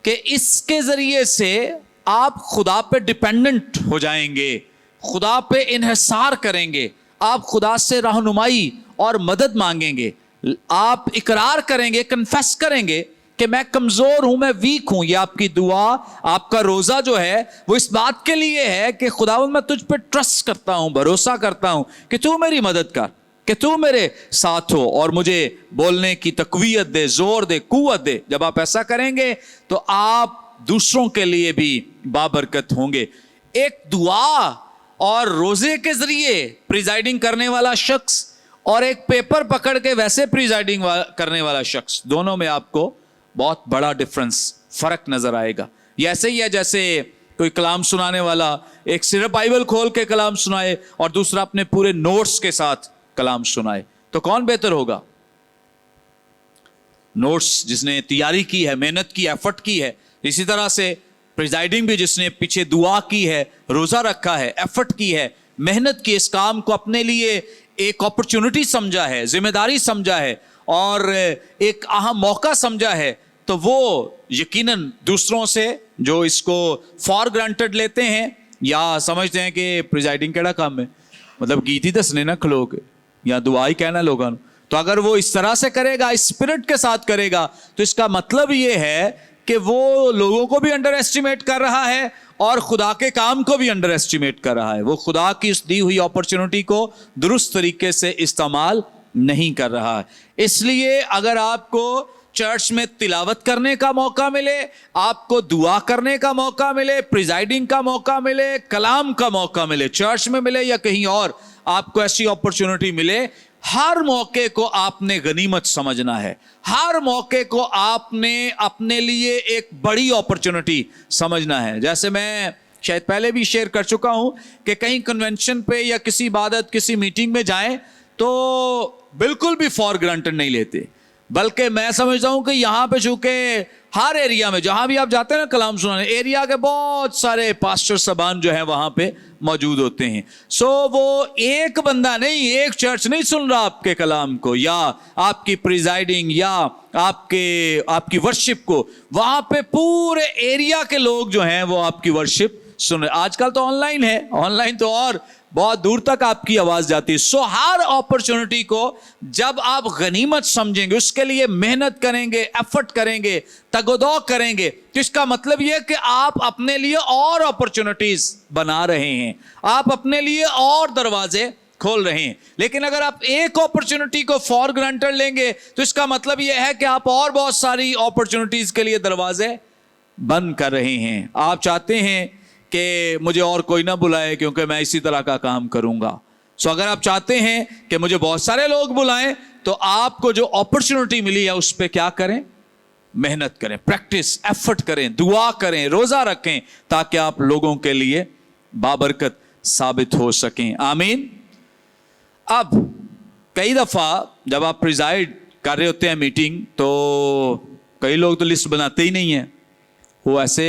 कि इसके ज़रिए से आप खुदा पे डिपेंडेंट हो जाएंगे, खुदा पे इन्हिसार करेंगे, आप खुदा से रहनुमाई और मदद मांगेंगे, आप इकरार करेंगे, कन्फेस करेंगे कि मैं कमज़ोर हूँ, मैं वीक हूँ। ये आपकी दुआ, आपका रोज़ा जो है वो इस बात के लिए है कि खुदावंद मैं तुझ पे ट्रस्ट करता हूँ, भरोसा करता हूँ कि तू मेरी मदद कर, कि तू मेरे साथ हो और मुझे बोलने की तक़वियत दे, ज़ोर दे, कुव्वत दे। जब आप ऐसा करेंगे तो आप दूसरों के लिए भी बाबरकत होंगे। एक दुआ और रोज़े के ज़रिए प्रिजाइडिंग करने वाला शख्स और एक पेपर पकड़ के वैसे प्रिजाइडिंग करने वाला शख्स, दोनों में आपको बहुत बड़ा डिफरेंस, फर्क नजर आएगा। ये ऐसे ही है जैसे कोई कलाम सुनाने वाला एक सिर्फ बाइबल खोल के कलाम सुनाए और दूसरा अपने पूरे नोट्स के साथ कलाम सुनाए, तो कौन बेहतर होगा? नोट्स जिसने तैयारी की है, मेहनत की, एफर्ट की है। इसी तरह से प्रिजाइडिंग भी जिसने पीछे दुआ की है, रोजा रखा है, एफर्ट की है, मेहनत की, इस काम को अपने लिए एक अपॉर्चुनिटी समझा है, जिम्मेदारी समझा है और एक अहम मौका समझा है, तो वो यकीनन दूसरों से जो इसको फॉर ग्रांटेड लेते हैं या समझते हैं कि प्रिजाइडिंग केड़ा काम है, मतलब गीत ही दसने ना खलो के या दुआ ही कहना लोगों, तो अगर वो इस तरह से करेगा, स्पिरिट के साथ करेगा, तो इसका मतलब ये है कि वो लोगों को भी अंडर एस्टिमेट कर रहा है और खुदा के काम को भी अंडर एस्टिमेट कर रहा है। वो खुदा की उस दी हुई अपॉर्चुनिटी को दुरुस्त तरीके से इस्तेमाल नहीं कर रहा है। इसलिए अगर आपको चर्च में तिलावत करने का मौका मिले, आपको दुआ करने का मौका मिले, प्रिजाइडिंग का मौका मिले, कलाम का मौका मिले, चर्च में मिले या कहीं और आपको ऐसी अपॉर्चुनिटी मिले, हर मौके को आपने गनीमत समझना है। हर मौके को आपने अपने लिए एक बड़ी अपॉर्चुनिटी समझना है। जैसे मैं शायद पहले भी शेयर कर चुका हूं कि कहीं कन्वेंशन पे या किसी इबादत, किसी मीटिंग में जाएं तो बिल्कुल भी फॉर ग्रांटेड नहीं लेते, बल्कि मैं समझता हूं कि यहां पे चूंकि हर एरिया में जहां भी आप जाते हैं ना कलाम सुनाने, एरिया के बहुत सारे पास्टर सबान जो है वहां पे मौजूद होते हैं। सो वो एक बंदा नहीं, एक चर्च नहीं सुन रहा आपके कलाम को या आपकी प्रिजाइडिंग या आपकी वर्शिप को, वहां पे पूरे एरिया के लोग जो हैं वो आपकी वर्शिप सुन रहे। आजकल तो ऑनलाइन है, ऑनलाइन तो और बहुत दूर तक आपकी आवाज जाती है। सो हर अपॉर्चुनिटी को जब आप गनीमत समझेंगे, उसके लिए मेहनत करेंगे, एफर्ट करेंगे, तगोदो करेंगे, तो इसका मतलब यह कि आप अपने लिए और अपॉर्चुनिटीज बना रहे हैं, आप अपने लिए और दरवाजे खोल रहे हैं। लेकिन अगर आप एक अपॉर्चुनिटी को फॉर ग्रांटेड लेंगे तो इसका मतलब यह है कि आप और बहुत सारी अपॉर्चुनिटीज के लिए दरवाजे बंद कर रहे हैं। आप चाहते हैं कि मुझे और कोई ना बुलाए क्योंकि मैं इसी तरह का काम करूंगा। सो अगर आप चाहते हैं कि मुझे बहुत सारे लोग बुलाएं तो आपको जो अपॉर्चुनिटी मिली है उस पर क्या करें? मेहनत करें, प्रैक्टिस, एफर्ट करें, दुआ करें, रोजा रखें, ताकि आप लोगों के लिए बाबरकत साबित हो सकें। आमीन। अब कई दफा जब आप प्रिजाइड कर रहे होते हैं मीटिंग, तो कई लोग तो लिस्ट बनाते ही नहीं है। वो ऐसे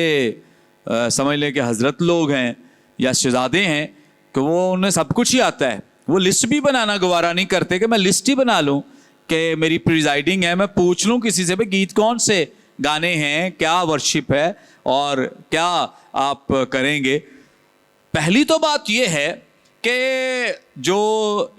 समझ लें कि हजरत लोग हैं या शहजादे हैं कि वो उन्हें सब कुछ ही आता है, वो लिस्ट भी बनाना गवारा नहीं करते कि मैं लिस्ट ही बना लूं कि मेरी प्रिजाइडिंग है, मैं पूछ लूं किसी से भी गीत कौन से गाने हैं, क्या वर्शिप है और क्या आप करेंगे। पहली तो बात यह है कि जो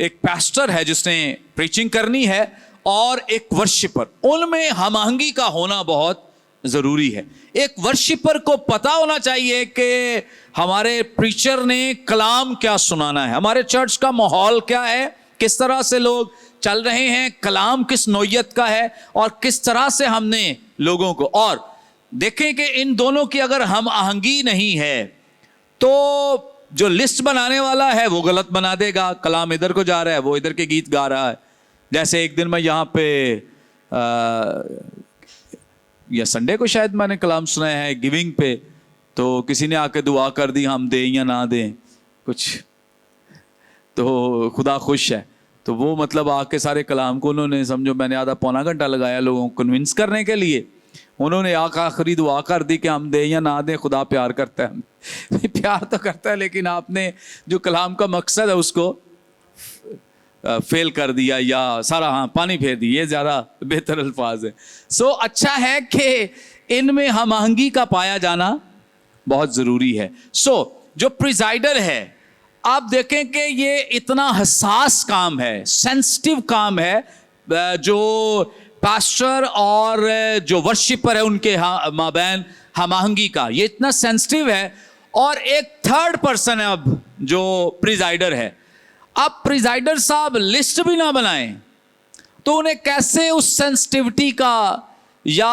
एक पास्टर है जिसने प्रीचिंग करनी है और एक वर्शिपर, उनमें हम-आहंगी का होना बहुत जरूरी है। एक वर्शिपर को पता होना चाहिए कि हमारे प्रीचर ने कलाम क्या सुनाना है, हमारे चर्च का माहौल क्या है, किस तरह से लोग चल रहे हैं, कलाम किस नौयत का है और किस तरह से हमने लोगों को। और देखें कि इन दोनों की अगर हम आहंगी नहीं है तो जो लिस्ट बनाने वाला है वो गलत बना देगा। कलाम इधर को जा रहा है, वो इधर के गीत गा रहा है। जैसे एक दिन मैं यहाँ पे या संडे को शायद मैंने कलाम सुनाया है गिविंग पे, तो किसी ने आके दुआ कर दी, हम दें या ना दें कुछ, तो खुदा खुश है। तो वो मतलब आके सारे कलाम को उन्होंने, समझो मैंने आधा पौना घंटा लगाया लोगों को कन्विंस करने के लिए, उन्होंने आखिरी दुआ कर दी कि हम दें या ना दें, खुदा प्यार करता है। प्यार तो करता है, लेकिन आपने जो कलाम का मकसद है उसको फेल कर दिया या सारा पानी फेर दी, ये ज़्यादा बेहतर अल्फाज है। सो अच्छा है कि इनमें हम आहंगी का पाया जाना बहुत ज़रूरी है। सो जो प्रिजाइडर है, आप देखें कि ये इतना हसास काम है, सेंसिटिव काम है, जो पास्टर और जो वर्शिपर है उनके माबैन हम आहंगी का, ये इतना सेंसिटिव है। और एक थर्ड पर्सन है अब जो प्रिजाइडर है। अब प्रिजाइडर साहब लिस्ट भी ना बनाएं तो उन्हें कैसे उस सेंसिटिविटी का या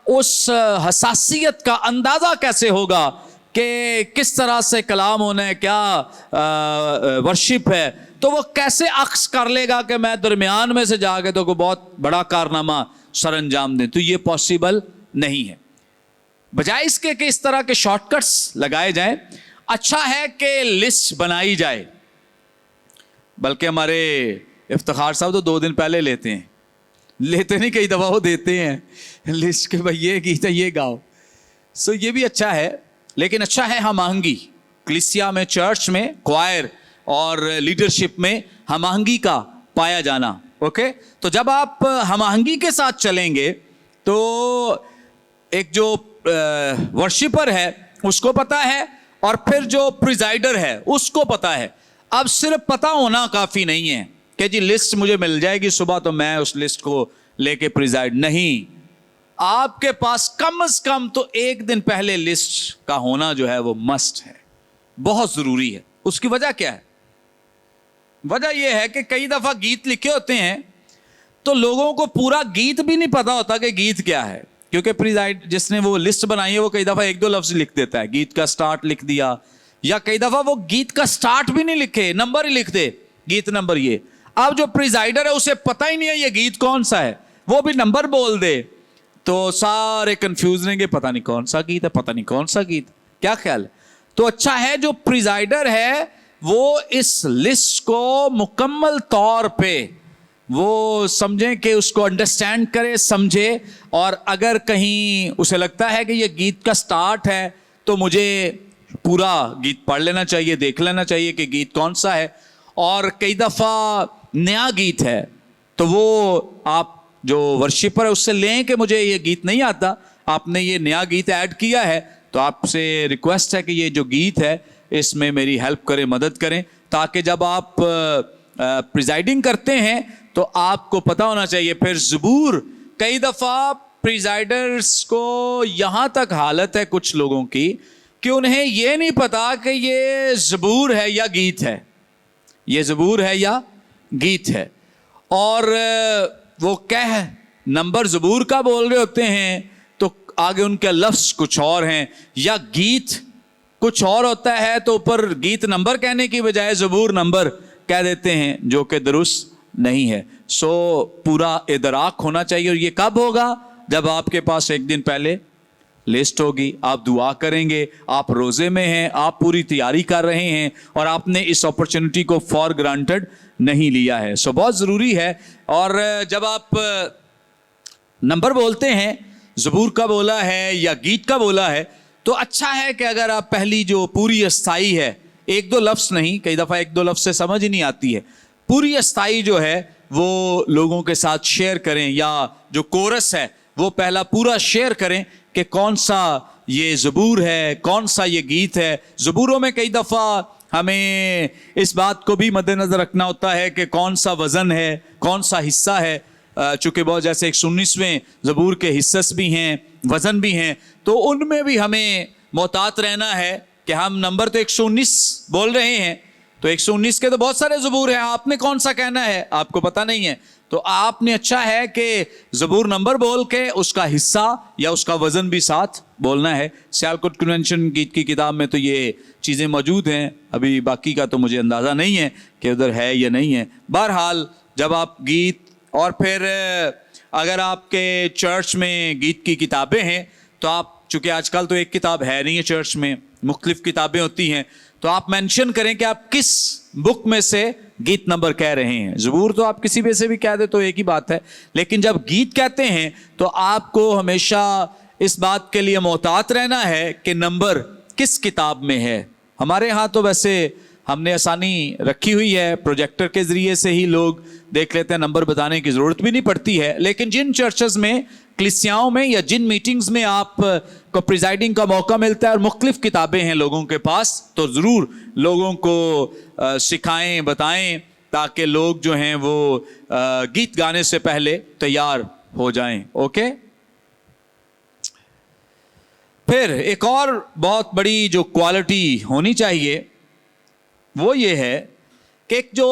उस हसासियत का अंदाज़ा कैसे होगा कि किस तरह से कलाम होना है, क्या वर्शिप है। تو وہ کیسے عکس کر لے گا کہ میں درمیان میں سے جا کے تو کوئی بہت بڑا کارنامہ سر انجام دیں؟ تو یہ پاسبل نہیں ہے. بجائے اس کے کہ اس طرح کے شارٹ کٹس لگائے جائیں، اچھا ہے کہ لسٹ بنائی جائے. بلکہ ہمارے افتخار صاحب تو 2 دن پہلے لیتے ہیں، لیتے نہیں کئی دفعہ وہ دیتے ہیں لسٹ کے بھائی یہ گیت ہے یہ گاؤ. سو یہ بھی اچھا ہے، لیکن اچھا ہے ہم آہنگی. کلیسیا میں، چرچ میں، کوائر اور لیڈرشپ میں ہم آہنگی کا پایا جانا. اوکے، تو جب آپ ہم آہنگی کے ساتھ چلیں گے تو ایک جو ورشپر ہے اس کو پتا ہے، اور پھر جو پریزائڈر ہے اس کو پتا ہے. اب صرف پتا ہونا کافی نہیں ہے کہ جی لسٹ مجھے مل جائے گی صبح تو میں اس لسٹ کو لے کے پریزائڈ. نہیں، آپ کے پاس کم از کم تو 1 دن پہلے لسٹ کا ہونا جو ہے وہ مسٹ ہے، بہت ضروری ہے. اس کی وجہ کیا ہے؟ وجہ یہ ہے کہ کئی دفعہ گیت لکھے ہوتے ہیں تو لوگوں کو پورا گیت بھی نہیں پتا ہوتا کہ گیت کیا ہے، کیونکہ پریزائڈ جس نے وہ لسٹ بنائی ہے وہ کئی دفعہ 1-2 لفظ لکھ دیتا ہے، گیت کا سٹارٹ لکھ دیا، یا کئی دفعہ وہ گیت کا سٹارٹ بھی نہیں لکھے، نمبر ہی لکھ دے، گیت نمبر یہ. اب جو پریزائڈر ہے اسے پتہ ہی نہیں ہے یہ گیت کون سا ہے، وہ بھی نمبر بول دے تو سارے کنفیوز رہیں گے، پتہ نہیں کون سا گیت ہے، پتہ نہیں کون سا گیت. کیا خیال ہے؟ تو اچھا ہے جو پریزائڈر ہے وہ اس لسٹ کو مکمل طور پہ وہ سمجھیں کہ اس کو انڈرسٹینڈ کرے، سمجھے، اور اگر کہیں اسے لگتا ہے کہ یہ گیت کا سٹارٹ ہے تو مجھے پورا گیت پڑھ لینا چاہیے، دیکھ لینا چاہیے کہ گیت کون سا ہے. اور کئی دفعہ نیا گیت ہے تو وہ آپ جو ورشپر ہے اس سے لیں کہ مجھے یہ گیت نہیں آتا، آپ نے یہ نیا گیت ایڈ کیا ہے تو آپ سے ریکویسٹ ہے کہ یہ جو گیت ہے اس میں میری ہیلپ کریں، مدد کریں، تاکہ جب آپ پریزائڈنگ کرتے ہیں تو آپ کو پتہ ہونا چاہیے. پھر زبور، کئی دفعہ پریزائڈرز کو یہاں تک حالت ہے کچھ لوگوں کی کہ انہیں یہ نہیں پتا کہ یہ زبور ہے یا گیت ہے، یہ زبور ہے یا گیت ہے، اور وہ کہہ نمبر زبور کا بول رہے ہوتے ہیں تو آگے ان کے لفظ کچھ اور ہیں، یا گیت کچھ اور ہوتا ہے تو اوپر گیت نمبر کہنے کی بجائے زبور نمبر کہہ دیتے ہیں، جو کہ درست نہیں ہے. سو پورا ادراک ہونا چاہیے. اور یہ کب ہوگا؟ جب آپ کے پاس 1 دن پہلے لسٹ ہوگی، آپ دعا کریں گے، آپ روزے میں ہیں، آپ پوری تیاری کر رہے ہیں اور آپ نے اس اپرچونٹی کو فار گرانٹڈ نہیں لیا ہے. سو بہت ضروری ہے. اور جب آپ نمبر بولتے ہیں، زبور کا بولا ہے یا گیت کا بولا ہے، تو اچھا ہے کہ اگر آپ پہلی جو پوری استائی ہے، 1-2 لفظ نہیں، کئی دفعہ 1-2 لفظ سے سمجھ ہی نہیں آتی ہے، پوری استائی جو ہے وہ لوگوں کے ساتھ شیئر کریں، یا جو کورس ہے وہ پہلا پورا شیئر کریں کہ کون سا یہ زبور ہے، کون سا یہ گیت ہے. زبوروں میں کئی دفعہ ہمیں اس بات کو بھی مد نظر رکھنا ہوتا ہے کہ کون سا وزن ہے، کون سا حصہ ہے، چونکہ بہت جیسے 119ویں زبور کے حصص بھی ہیں، وزن بھی ہیں، تو ان میں بھی ہمیں محتاط رہنا ہے کہ ہم نمبر تو 119 بول رہے ہیں، تو 119 کے تو بہت سارے زبور ہیں، آپ نے کون سا کہنا ہے آپ کو پتہ نہیں ہے. تو آپ نے اچھا ہے کہ زبور نمبر بول کے اس کا حصہ یا اس کا وزن بھی ساتھ بولنا ہے. سیالکوٹ کنونشن گیت کی کتاب میں تو یہ چیزیں موجود ہیں، ابھی باقی کا تو مجھے اندازہ نہیں ہے کہ ادھر ہے یا نہیں ہے. بہرحال جب آپ گیت، اور پھر اگر آپ کے چرچ میں گیت کی کتابیں ہیں تو آپ، چونکہ آج کل تو ایک کتاب ہے نہیں ہے چرچ میں، مختلف کتابیں ہوتی ہیں، تو آپ مینشن کریں کہ آپ کس بک میں سے گیت نمبر کہہ رہے ہیں. زبور تو آپ کسی میں سے بھی کہہ دے تو ایک ہی بات ہے، لیکن جب گیت کہتے ہیں تو آپ کو ہمیشہ اس بات کے لیے محتاط رہنا ہے کہ نمبر کس کتاب میں ہے. ہمارے ہاں تو ویسے ہم نے آسانی رکھی ہوئی ہے، پروجیکٹر کے ذریعے سے ہی لوگ دیکھ لیتے ہیں، نمبر بتانے کی ضرورت بھی نہیں پڑتی ہے. لیکن جن چرچز میں، کلیسیاؤں میں، یا جن میٹنگز میں آپ کو پریزائڈنگ کا موقع ملتا ہے اور مختلف کتابیں ہیں لوگوں کے پاس، تو ضرور لوگوں کو سکھائیں، بتائیں، تاکہ لوگ جو ہیں وہ گیت گانے سے پہلے تیار ہو جائیں. اوکے. پھر ایک اور بہت بڑی جو کوالٹی ہونی چاہیے وہ یہ ہے کہ ایک جو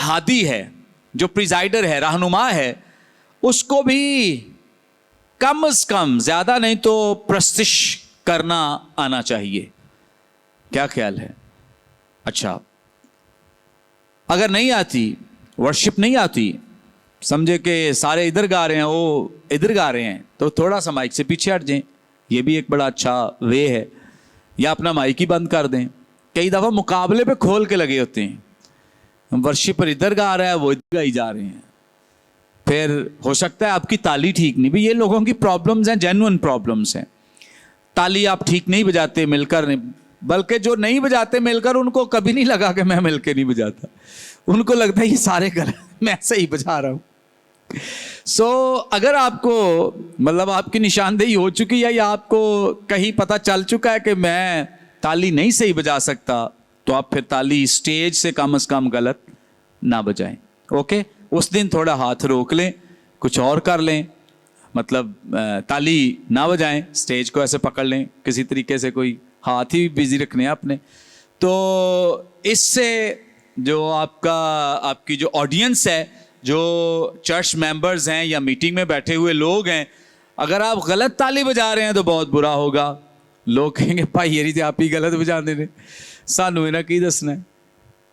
ہادی ہے، جو پریزائڈر ہے، رہنما ہے، اس کو بھی کم از کم، زیادہ نہیں تو پرستش کرنا آنا چاہیے. کیا خیال ہے؟ اچھا، अगर नहीं आती, वर्शिप नहीं आती, समझे कि सारे इधर गा रहे हैं, वो इधर गा रहे हैं, तो थोड़ा सा माइक से पीछे हट जाएं, ये भी एक बड़ा अच्छा वे है। या अपना माइक ही बंद कर दें। कई दफ़ा मुकाबले पे खोल के लगे होते हैं, वर्शिपर इधर गा रहा है, वो इधर गाई जा रहे हैं, फिर हो सकता है आपकी ताली ठीक नहीं भी। ये लोगों की प्रॉब्लम्स हैं, जेन्युइन प्रॉब्लम्स हैं। ताली आप ठीक नहीं बजाते मिलकर, नहीं, बल्कि जो नहीं बजाते मिलकर उनको कभी नहीं लगा कि मैं मिलकर नहीं बजाता, उनको लगता है ये सारे गलत, मैं सही बजा रहा हूँ। अगर आपको मतलब आपकी निशानदेही हो चुकी है या आपको कहीं पता चल चुका है कि मैं ताली नहीं सही बजा सकता, तो आप फिर ताली स्टेज से कम गलत ना बजाएं। ओके, उस दिन थोड़ा हाथ रोक लें, कुछ और कर लें, मतलब ताली ना बजाएं, स्टेज को ऐसे पकड़ लें, किसी तरीके से कोई हाथ ही बिजी रखने हैं अपने। तो इससे जो आपकी जो ऑडियंस है, जो चर्च मेंबर्स हैं या मीटिंग में बैठे हुए लोग हैं, अगर आप गलत ताली बजा रहे हैं तो बहुत बुरा होगा। लोग कहेंगे भाई ये आप ही गलत बजा दे रहे, सानू इन्हें की दसना है।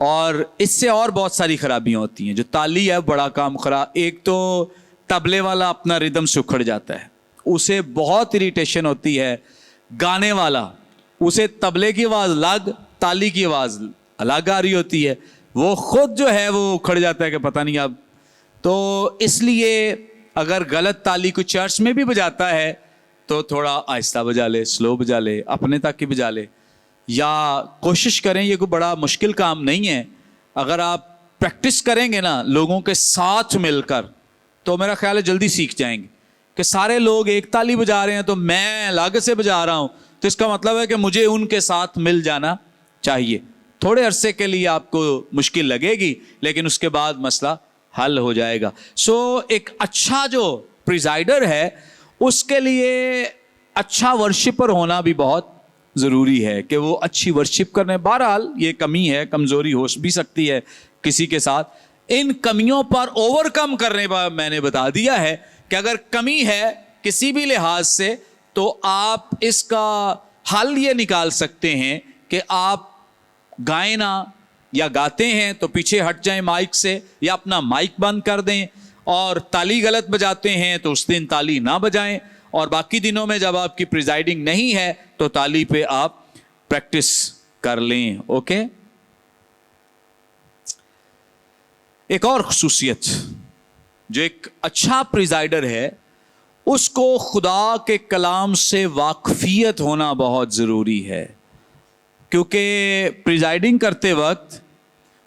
और इससे और बहुत सारी खराबियां होती हैं। जो ताली है बड़ा काम खराब। एक तो तबले वाला अपना रिदम से उखड़ जाता है, उसे बहुत इरिटेशन होती है। गाने वाला, उसे तबले की आवाज़ अलग, ताली की आवाज़ अलग आ रही होती है, वो खुद जो है वो उखड़ जाता है कि पता नहीं अब। तो इसलिए अगर गलत ताली को चर्च में भी बजाता है तो थोड़ा आहिस्ता बजा ले, स्लो बजा ले, अपने तक ही बजा ले, या कोशिश करें। ये कोई बड़ा मुश्किल काम नहीं है। अगर आप प्रैक्टिस करेंगे ना लोगों के साथ मिलकर, तो मेरा ख्याल है जल्दी सीख जाएंगे कि सारे लोग एक ताली बजा रहे हैं तो मैं अलग से बजा रहा हूँ, तो इसका मतलब है कि मुझे उनके साथ मिल जाना चाहिए। थोड़े अरसे के लिए आपको मुश्किल लगेगी, लेकिन उसके बाद मसला हल हो जाएगा। एक अच्छा जो प्रिजाइडर है उसके लिए अच्छा वर्शिपर होना भी बहुत ज़रूरी है कि वो अच्छी वर्शिप करने। बहरहाल ये कमी है, कमज़ोरी हो भी सकती है किसी के साथ। इन कमियों पर ओवरकम करने पर मैंने बता दिया है कि अगर कमी है किसी भी लिहाज से, तो आप इसका हल ये निकाल सकते हैं कि आप गाएं ना, या गाते हैं तो पीछे हट जाएं माइक से, या अपना माइक बंद कर दें। और ताली गलत बजाते हैं तो उस दिन ताली ना बजाएं, और बाकी दिनों में जब आपकी प्रिजाइडिंग नहीं है तो ताली पे आप प्रैक्टिस कर लें। ओके, एक और खुसूसियत, जो एक अच्छा प्रिजाइडर है उसको खुदा के कलाम से वाकफियत होना बहुत ज़रूरी है। क्योंकि प्रिजाइडिंग करते वक्त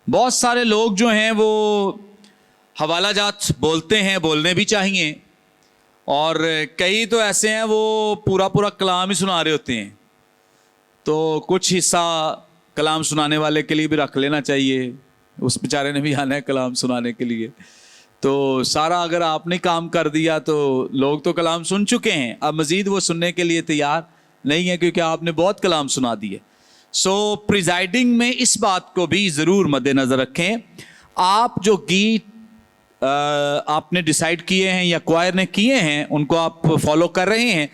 बहुत सारे लोग जो हैं वो हवाला जात बोलते हैं, बोलने भी चाहिए, और कई तो ऐसे हैं वो पूरा कलाम ही सुना रहे होते हैं। तो कुछ हिस्सा कलाम सुनाने वाले के लिए भी रख लेना चाहिए, उस बेचारे ने भी आना है कलाम सुनाने के लिए। तो सारा अगर आपने काम कर दिया तो लोग तो कलाम सुन चुके हैं, अब मज़ीद वो सुनने के लिए तैयार नहीं है क्योंकि आपने बहुत कलाम सुना दिए। प्रिजाइडिंग में इस बात को भी ज़रूर मद्देनज़र रखें। आप जो गीत आपने डिसाइड किए हैं या क्वायर ने किए हैं, उनको आप फॉलो कर रहे हैं,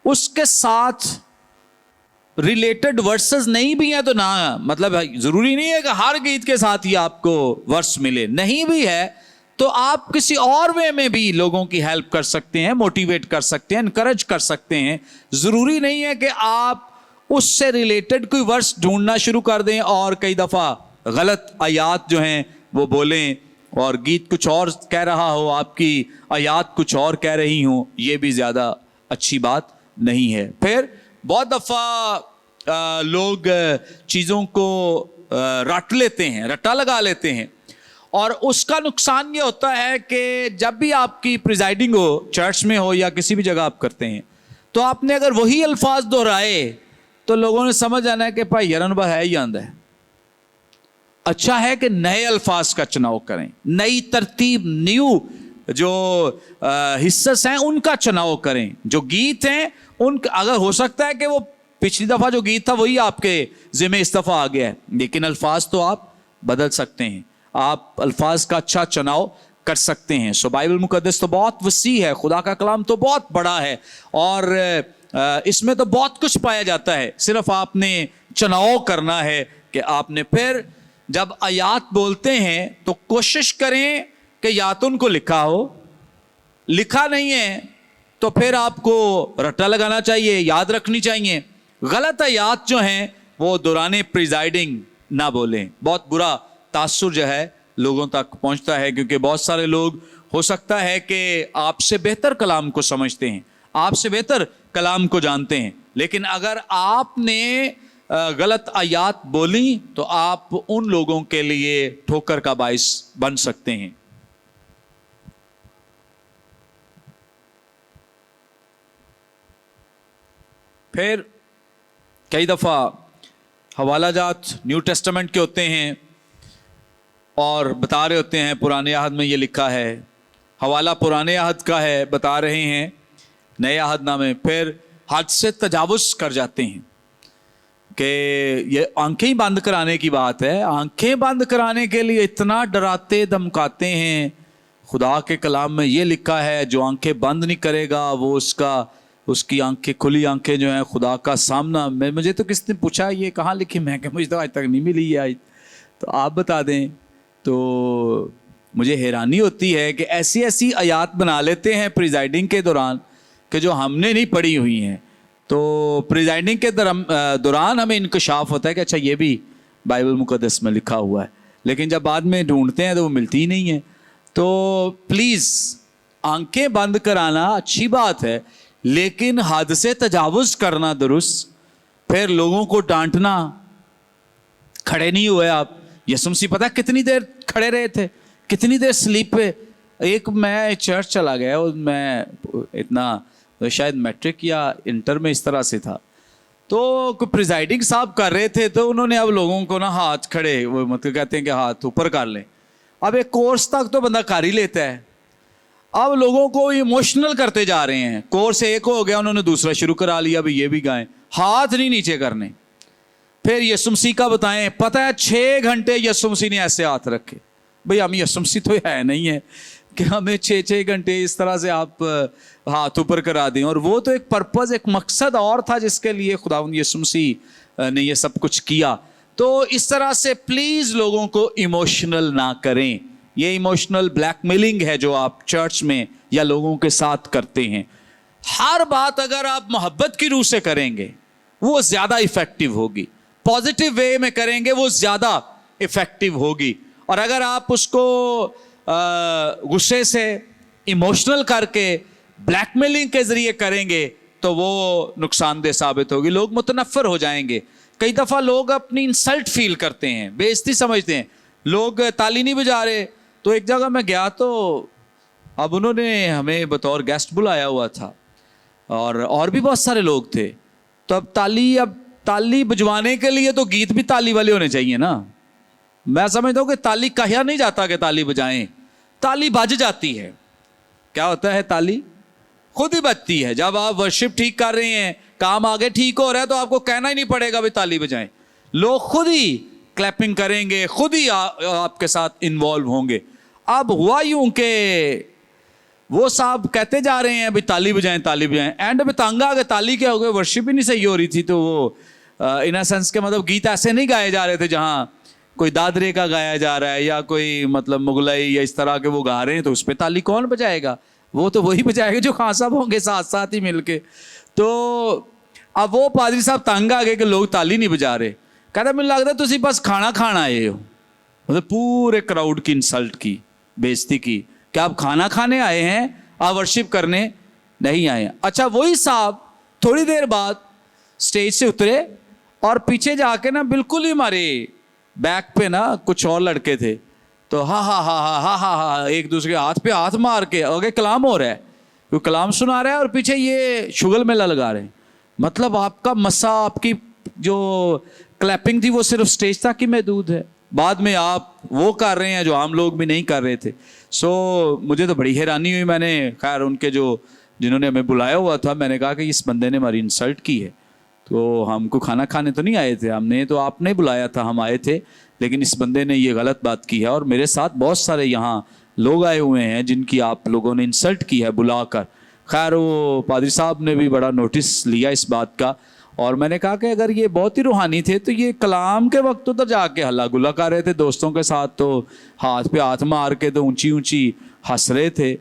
उसके साथ रिलेटेड वर्सेस नहीं भी हैं तो ना, मतलब ज़रूरी नहीं है कि हर गीत के साथ ही आपको वर्स मिले, नहीं भी है तो आप किसी और वे में भी लोगों की हेल्प कर सकते हैं, मोटिवेट कर सकते हैं, इनकरेज कर सकते हैं। ज़रूरी नहीं है कि आप उससे रिलेटेड कोई वर्स ढूंढना शुरू कर दें और कई दफ़ा गलत आयात जो हैं वो बोलें, और गीत कुछ और कह रहा हो, आपकी आयात कुछ और कह रही हूँ, ये भी ज़्यादा अच्छी बात नहीं है। फिर बहुत दफ़ा लोग चीज़ों को रट लेते हैं, रट्टा लगा लेते हैं, और उसका नुकसान ये होता है कि जब भी आपकी प्रिजाइडिंग हो, चर्च में हो या किसी भी जगह आप करते हैं, तो आपने अगर वही अल्फाज दोहराए तो लोगों ने समझ आना है कि भाई यारन बा है ही आंदा है। अच्छा है कि नए अल्फाज का चुनाव करें, नई तरतीब, न्यू जो हिस्से हैं उनका चुनाव करें। जो गीत हैं उनका अगर हो सकता है कि वो पिछली दफ़ा जो गीत था वही आपके ज़िम्मे इस दफ़ा आ गया है, लेकिन अल्फाज तो आप बदल सकते हैं, आप अल्फाज का अच्छा चुनाव कर सकते हैं। बाइबल मुकद्दस तो बहुत वसी है, खुदा का कलाम तो बहुत बड़ा है, और इसमें तो बहुत कुछ पाया जाता है। सिर्फ आपने चुनाव करना है कि आपने फिर जब आयात बोलते हैं तो कोशिश करें कि या तो उनको लिखा हो, लिखा नहीं है तो फिर आपको रट्टा लगाना चाहिए, याद रखनी चाहिए। गलत आयात जो हैं वो दौरान प्रिजाइडिंग ना बोलें, बहुत बुरा तासुर जो है लोगों तक पहुंचता है, क्योंकि बहुत सारे लोग हो सकता है कि आपसे बेहतर कलाम को समझते हैं, आपसे बेहतर कलाम को जानते हैं, लेकिन अगर आपने गलत आयात बोली तो आप उन लोगों के लिए ठोकर का बाइस बन सकते हैं। फिर कई दफ़ा हवाला जात न्यू टेस्टामेंट के होते हैं और बता रहे होते हैं पुराने अहद में ये लिखा है, हवाला पुराने अहद का है, बता रहे हैं नए अहदनामे, फिर हद से तजावुज़ कर जाते हैं कि ये आंखें बंद कराने की बात है। आंखें बंद कराने के लिए इतना डराते धमकाते हैं। खुदा के कलाम में ये लिखा है जो आंखें बंद नहीं करेगा वो उसकी आंखें, खुली आंखें जो हैं खुदा का सामना। मुझे तो किसने पूछा ये कहाँ लिखी, मैं कि मुझे तो आज तक नहीं मिली है, तो आप बता दें। तो मुझे हैरानी होती है कि ऐसी ऐसी आयात बना लेते हैं प्रिजाइडिंग के दौरान कि जो हमने नहीं पढ़ी हुई हैं। तो प्रिजाइडिंग के दौरान हमें इंकशाफ होता है कि अच्छा ये भी बाइबल मुकद्दस में लिखा हुआ है, लेकिन जब बाद में ढूंढते हैं तो वो मिलती ही नहीं है। तो प्लीज़ आंखें बंद कराना अच्छी बात है, लेकिन हद से तजावुज़ करना दुरुस्त। फिर लोगों को डांटना, खड़े नहीं हुए आप। यीशु मसीह पता है कितनी देर खड़े रहे थे, कितनी देर स्लीप पे। एक मैं चर्च चला गया और मैं इतना शायद मैट्रिक या इंटर में इस तरह से था, तो कोई प्रिजाइडिंग साहब कर रहे थे, तो उन्होंने अब लोगों को ना हाथ खड़े, वो मतलब कहते हैं कि हाथ ऊपर कर लें। अब एक कोर्स तक तो बंदा कर ही लेता है, अब लोगों को इमोशनल करते जा रहे हैं। कोर्स एक हो गया, उन्होंने दूसरा शुरू करा लिया, भाई ये भी गाएं, हाथ नहीं नीचे करने। फिर यीशु मसीह का बताएं, पता है 6 घंटे यीशु मसीह ने ऐसे हाथ रखे। भाई हम यीशु मसीह तो है नहीं है कि हमें 6 घंटे इस तरह से आप हाथ ऊपर करा दें। और वो तो एक पर्पज़, एक मकसद और था जिसके लिए खुदावंद यीशु मसीह ने ये सब कुछ किया। तो इस तरह से प्लीज़ लोगों को इमोशनल ना करें। ये इमोशनल ब्लैकमेलिंग है जो आप चर्च में या लोगों के साथ करते हैं। हर बात अगर आप मोहब्बत की रूह से करेंगे वो ज़्यादा इफ़ेक्टिव होगी, पॉजिटिव वे में करेंगे वो ज़्यादा इफ़ेक्टिव होगी। और अगर आप उसको गुस्से से, इमोशनल करके, ब्लैकमेलिंग के ज़रिए करेंगे तो वो नुकसानदेह साबित होगी। लोग मुतनफ़र हो जाएंगे। कई दफ़ा लोग अपनी इंसल्ट फील करते हैं, बेइज्जती समझते हैं। लोग ताली नहीं बजा रहे, तो एक जगह मैं गया तो अब उन्होंने हमें बतौर गेस्ट बुलाया हुआ था और भी बहुत सारे लोग थे। तो अब ताली बजवाने के लिए तो गीत भी ताली वाले होने चाहिए ना। मैं समझता हूँ कि ताली कहा नहीं जाता कि ताली बजाएं, ताली बज जाती है। क्या होता है, ताली खुद ही बजती है। जब आप वर्शिप ठीक कर रहे हैं, काम आगे ठीक हो रहा है, तो आपको कहना ही नहीं पड़ेगा भाई ताली बजाएं। लोग खुद ही क्लैपिंग करेंगे, खुद ही आपके साथ इन्वॉल्व होंगे। अब हुआ यूं कि वो साहब कहते जा रहे हैं भाई ताली बजाएं, ताली बजाएं। एंड में तंग आ गए, ताली क्या हो गए, वर्शिप ही नहीं सही हो रही थी। तो वो इन अ सेंस के मतलब गीत ऐसे नहीं गाए जा रहे थे जहाँ कोई दादरे का गाया जा रहा है या कोई मतलब मुगलई या इस तरह के वो गा रहे हैं, तो उस पर ताली कौन बजाएगा? वो तो वही बजाएगा जो खां साहब होंगे साथ साथ ही मिलके। तो अब वो पादरी साहब तंग आ गए कि लोग ताली नहीं बजा रहे। कहता मुझे लगता तुसी बस खाना खाना आए हो। मतलब पूरे क्राउड की इंसल्ट की, बेइज्जती की कि आप खाना खाने आए हैं, आप वर्शिप करने नहीं आए हैं। अच्छा, वही साहब थोड़ी देर बाद स्टेज से उतरे और पीछे जाके ना बिल्कुल ही हमारे बैक पे ना कुछ और लड़के थे, तो हा हा हा हा हा हा हा एक दूसरे के हाथ पे हाथ मार के आगे कलाम हो रहा है, वो कलाम सुना रहा है और पीछे ये शुगल मेला लगा रहे हैं। मतलब आपका मसा, आपकी जो क्लैपिंग थी वो सिर्फ स्टेज तक ही महदूद है, बाद में आप वो कर रहे हैं जो आम लोग भी नहीं कर रहे थे। मुझे तो बड़ी हैरानी हुई। मैंने खैर उनके जिन्होंने हमें बुलाया हुआ था, मैंने कहा कि इस बंदे ने हमारी इंसल्ट की है, तो हमको खाना खाने तो नहीं आए थे, हमने तो आपने बुलाया था, हम आए थे, लेकिन इस बंदे ने ये गलत बात की है। और मेरे साथ बहुत सारे यहाँ लोग आए हुए हैं जिनकी आप लोगों ने इंसल्ट की है बुलाकर। खैर वो पादरी साहब ने भी बड़ा नोटिस लिया इस बात का اور میں نے کہا کہ اگر یہ بہت ہی روحانی تھے تو یہ کلام کے وقت ادھر جا کے ہلا گلا کر رہے تھے دوستوں کے ساتھ, تو ہاتھ پہ ہاتھ مار کے تو اونچی اونچی ہنس رہے تھے.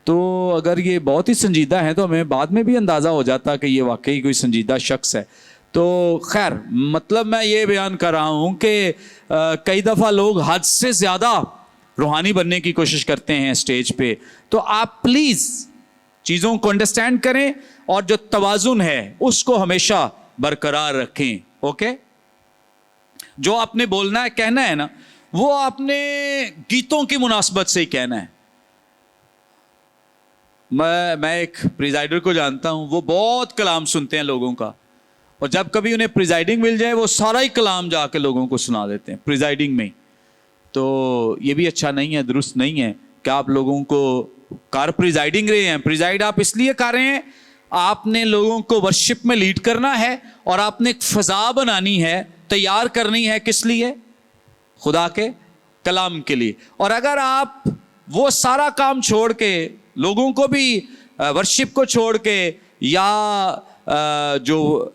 تو اگر یہ بہت ہی سنجیدہ ہیں تو ہمیں بعد میں بھی اندازہ ہو جاتا کہ یہ واقعی کوئی سنجیدہ شخص ہے. تو خیر مطلب میں یہ بیان کر رہا ہوں کہ کئی دفعہ لوگ حد سے زیادہ روحانی بننے کی کوشش کرتے ہیں اسٹیج پہ. تو آپ پلیز چیزوں کو انڈرسٹینڈ کریں اور جو توازن ہے اس کو ہمیشہ برقرار رکھیں. اوکے, جو آپ نے بولنا ہے کہنا ہے نا, وہ آپ نے گیتوں کی مناسبت سے ہی کہنا ہے. میں ایک پریزائڈر کو جانتا ہوں, وہ بہت کلام سنتے ہیں لوگوں کا, اور جب کبھی انہیں پریزائڈنگ مل جائے وہ سارا ہی کلام جا کے لوگوں کو سنا دیتے ہیں پریزائڈنگ میں. تو یہ بھی اچھا نہیں ہے, درست نہیں ہے کہ آپ لوگوں کو کار پریزائڈنگ رہے ہیں. پریزائڈ آپ اس لیے کر رہے ہیں, آپ نے لوگوں کو ورشپ میں لیڈ کرنا ہے اور آپ نے ایک فضا بنانی ہے, تیار کرنی ہے. کس لیے؟ خدا کے کلام کے لیے. اور اگر آپ وہ سارا کام چھوڑ کے لوگوں کو بھی ورشپ کو چھوڑ کے یا جو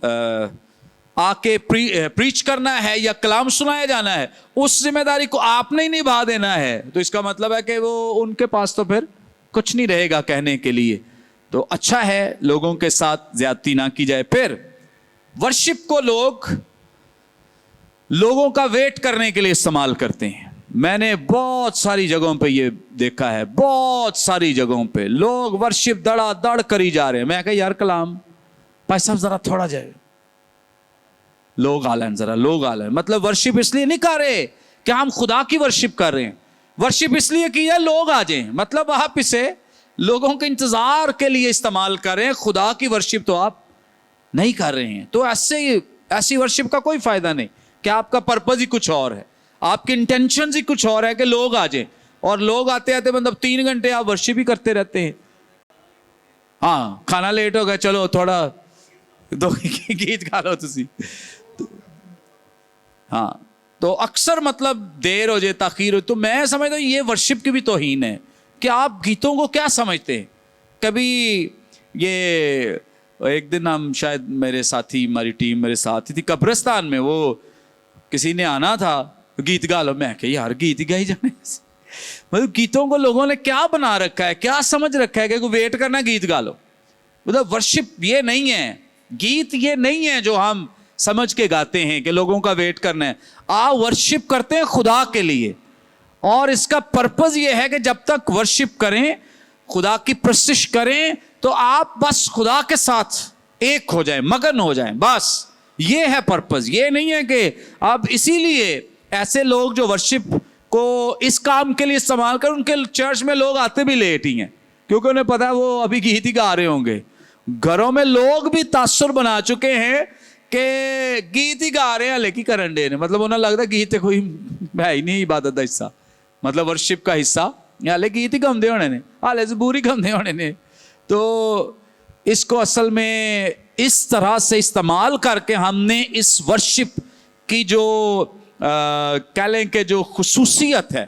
آ کے پریچ کرنا ہے یا کلام سنایا جانا ہے, اس ذمہ داری کو آپ نے ہی نبھا دینا ہے, تو اس کا مطلب ہے کہ وہ ان کے پاس تو پھر کچھ نہیں رہے گا کہنے کے لیے. تو اچھا ہے لوگوں کے ساتھ زیادتی نہ کی جائے. پھر ورشپ کو لوگوں کا ویٹ کرنے کے لیے استعمال کرتے ہیں. میں نے بہت ساری جگہوں پہ یہ دیکھا ہے, بہت ساری جگہوں پہ لوگ ورشپ دڑا دڑ کری جا رہے ہیں. میں کہا یار کلام بھائی صاحب ذرا تھوڑا جائے, لوگ آلن ذرا, لوگ آلن. مطلب ورشپ اس لیے نہیں کر رہے کہ ہم خدا کی ورشپ کر رہے ہیں, ورشپ اس لیے کی ہے لوگ آ جائیں. مطلب آپ اسے لوگوں کے انتظار کے لیے استعمال کریں, خدا کی ورشپ تو آپ نہیں کر رہے ہیں. تو ایسی ورشپ کا کوئی فائدہ نہیں کہ آپ کا پرپز ہی کچھ اور ہے, آپ کے انٹینشنز ہی کچھ اور ہے کہ لوگ آ جائیں. اور لوگ آتے آتے مطلب 3 گھنٹے آپ ورشپ ہی کرتے رہتے ہیں. ہاں کھانا لیٹ ہو گیا, چلو تھوڑا دو گیت گا لو تسی. ہاں تو اکثر مطلب دیر ہو جائے, تاخیر ہو, تو میں سمجھتا ہوں یہ ورشپ کی بھی توہین ہے کہ آپ گیتوں کو کیا سمجھتے ہیں. کبھی یہ ایک دن ہم شاید میرے ساتھی, ہماری ٹیم میرے ساتھ تھی قبرستان میں, وہ کسی نے آنا تھا, گیت گا لو. میں کہ یار گیت گائی جانے, مطلب گیتوں کو لوگوں نے کیا بنا رکھا ہے, کیا سمجھ رکھا ہے کہ کوئی ویٹ کرنا گیت گا لو. مطلب ورشپ یہ نہیں ہے, گیت یہ نہیں ہے جو ہم سمجھ کے گاتے ہیں کہ لوگوں کا ویٹ کرنا ہے. آپ ورشپ کرتے ہیں خدا کے لیے, اور اس کا پرپز یہ ہے کہ جب تک ورشپ کریں, خدا کی پرستش کریں, تو آپ بس خدا کے ساتھ ایک ہو جائیں, مگن ہو جائیں, بس یہ ہے پرپز. یہ نہیں ہے کہ اب اسی لیے ایسے لوگ جو ورشپ کو اس کام کے لیے استعمال کر, ان کے چرچ میں لوگ آتے بھی لیٹ ہی ہیں کیونکہ انہیں پتا ہے وہ ابھی گیت ہی گا رہے ہوں گے. گھروں میں لوگ بھی تاثر بنا چکے ہیں کہ گیت ہی گا رہے ہیں لیکن کرن ڈے نے, مطلب انہیں لگتا ہے گیت کوئی ہے ہی نہیں عبادت کا حصہ, مطلب ورشپ کا حصہ, ہالے گیت ہی گاؤندے ہونے نے, ہالے زبور ہی گاؤندے ہونے نے. تو اس کو اصل میں اس طرح سے استعمال کر کے ہم نے اس ورشپ کی جو کہہ لیں کہ جو خصوصیت ہے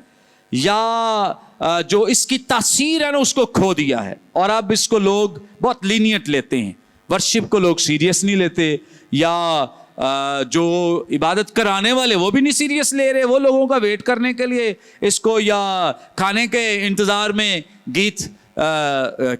یا جو اس کی تاثیر ہے نا, اس کو کھو دیا ہے. اور اب اس کو لوگ بہت لینیٹ لیتے ہیں, ورشپ کو لوگ سیریس نہیں لیتے, یا جو عبادت کرانے والے وہ بھی نہیں سیریس لے رہے, وہ لوگوں کا ویٹ کرنے کے لیے اس کو, یا کھانے کے انتظار میں گیت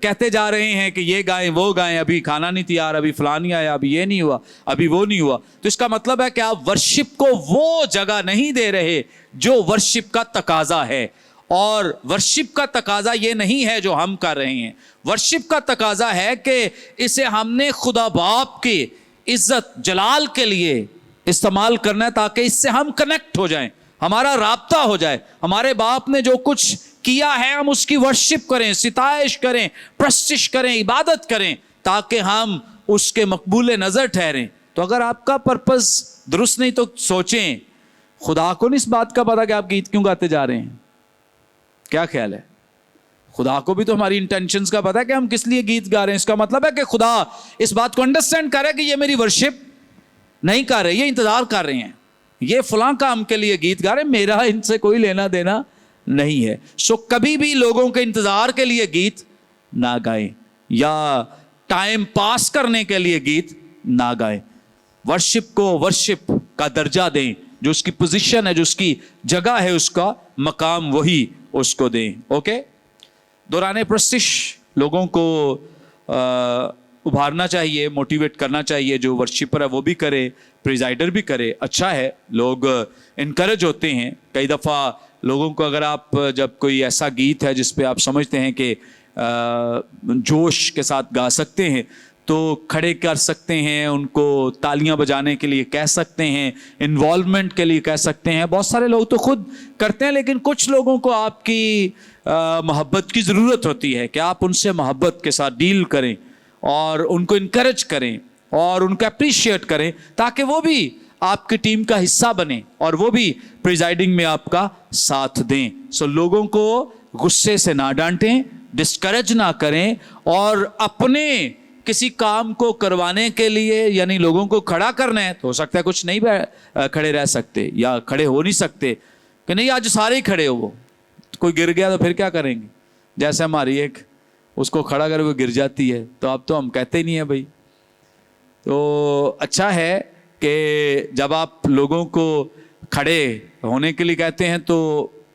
کہتے جا رہے ہیں کہ یہ گائیں وہ گائیں, ابھی کھانا نہیں تیار, ابھی فلاں نہیں آیا, ابھی یہ نہیں ہوا, ابھی وہ نہیں ہوا. تو اس کا مطلب ہے کہ آپ ورشپ کو وہ جگہ نہیں دے رہے جو ورشپ کا تقاضا ہے. اور ورشپ کا تقاضا یہ نہیں ہے جو ہم کر رہے ہیں. ورشپ کا تقاضا ہے کہ اسے ہم نے خدا باپ کی عزت جلال کے لیے استعمال کرنا ہے, تاکہ اس سے ہم کنیکٹ ہو جائیں, ہمارا رابطہ ہو جائے. ہمارے باپ نے جو کچھ کیا ہے ہم اس کی ورشپ کریں, ستائش کریں, پرستش کریں, عبادت کریں, تاکہ ہم اس کے مقبول نظر ٹھہریں. تو اگر آپ کا پرپز درست نہیں تو سوچیں, خدا کو نہیں اس بات کا پتا کہ آپ گیت کیوں گاتے جا رہے ہیں. کیا خیال ہے؟ خدا کو بھی تو ہماری انٹینشنز کا پتا ہے کہ ہم کس لیے گیت گا رہے ہیں. اس کا مطلب ہے کہ خدا اس بات کو انڈرسٹینڈ کرے کہ یہ میری ورشپ نہیں کر رہے, یہ انتظار کر رہے ہیں, یہ فلاں کام کے لیے گیت گا رہے ہیں, میرا ان سے کوئی لینا دینا نہیں ہے. سو کبھی بھی لوگوں کے انتظار کے لیے گیت نہ گائیں, یا ٹائم پاس کرنے کے لیے گیت نہ گائیں. वर्शिप को वर्शिप का दर्जा दें, जो उसकी पोजीशन है, जो उसकी जगह है, उसका मकाम वही उसको दें। ओके, दौरान प्रस्तिश लोगों को उभारना चाहिए, मोटिवेट करना चाहिए। जो वर्शिपर है वो भी करे, प्रिजाइडर भी करे, अच्छा है, लोग इनकरेज होते हैं। कई दफ़ा लोगों को अगर आप जब कोई ऐसा गीत है जिस पे आप समझते हैं कि जोश के साथ गा सकते हैं, तो खड़े कर सकते हैं, उनको तालियां बजाने के लिए कह सकते हैं, इन्वॉल्वमेंट के लिए कह सकते हैं। बहुत सारे लोग तो खुद करते हैं, लेकिन कुछ लोगों को आपकी मोहब्बत की ज़रूरत होती है कि आप उनसे मोहब्बत के साथ डील करें और उनको इनकरेज करें और उनको अप्रिशिएट करें, ताकि वो भी आपकी टीम का हिस्सा बने और वो भी प्रिजाइडिंग में आपका साथ दें। सो लोगों को गुस्से से ना डांटें, डिस्करेज ना करें, और अपने किसी काम को करवाने के लिए, यानी लोगों को खड़ा करना है, तो हो सकता है कुछ नहीं खड़े रह सकते या खड़े हो नहीं सकते, कि नहीं आज सारे ही खड़े हो, वो कोई गिर गया तो फिर क्या करेंगे। जैसे हमारी एक उसको खड़ा कर वो गिर जाती है, तो अब तो हम कहते ही नहीं है भाई। तो अच्छा है कि जब आप लोगों को खड़े होने के लिए कहते हैं तो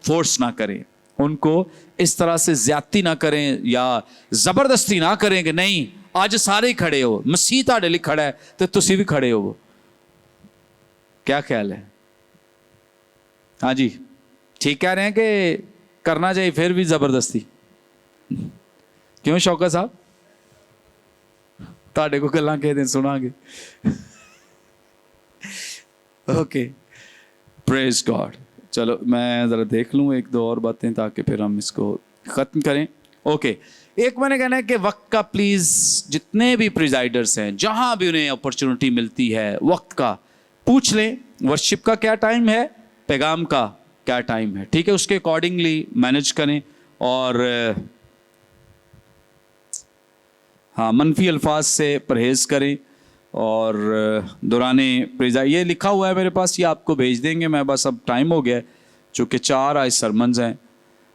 फोर्स ना करें, उनको इस तरह से ज्यादती ना करें या जबरदस्ती ना करें कि नहीं आज सारे ही खड़े हो, मसीह तुहाडे लिए खड़ा है तो तुसी भी खड़े हो। क्या ख्याल है? हाँ जी, ठीक कह रहे हैं कि करना चाहिए फिर भी जबरदस्ती? क्यों शौकत साहब, तुहाडे को गल्लां कह दें सुनांगे। Okay, praise God. चलो मैं ज़रा देख लूँ एक दो और बातें ताकि फिर हम इसको ख़त्म करें। ओके, एक मैंने कहना है कि वक्त का प्लीज़ जितने भी प्रिजाइडर्स हैं, जहाँ भी उन्हें अपॉर्चुनिटी मिलती है, वक्त का पूछ लें वर्शिप का क्या टाइम है, पैगाम का क्या टाइम है, ठीक है, उसके अकॉर्डिंगली मैनेज करें। और हाँ, मनफी अल्फाज से परहेज़ करें। और दौराने प्रिजाइड, ये लिखा हुआ है मेरे पास, ये आपको भेज देंगे मैं, बस अब टाइम हो गया है चूँकि 4 आज सरमन्स हैं।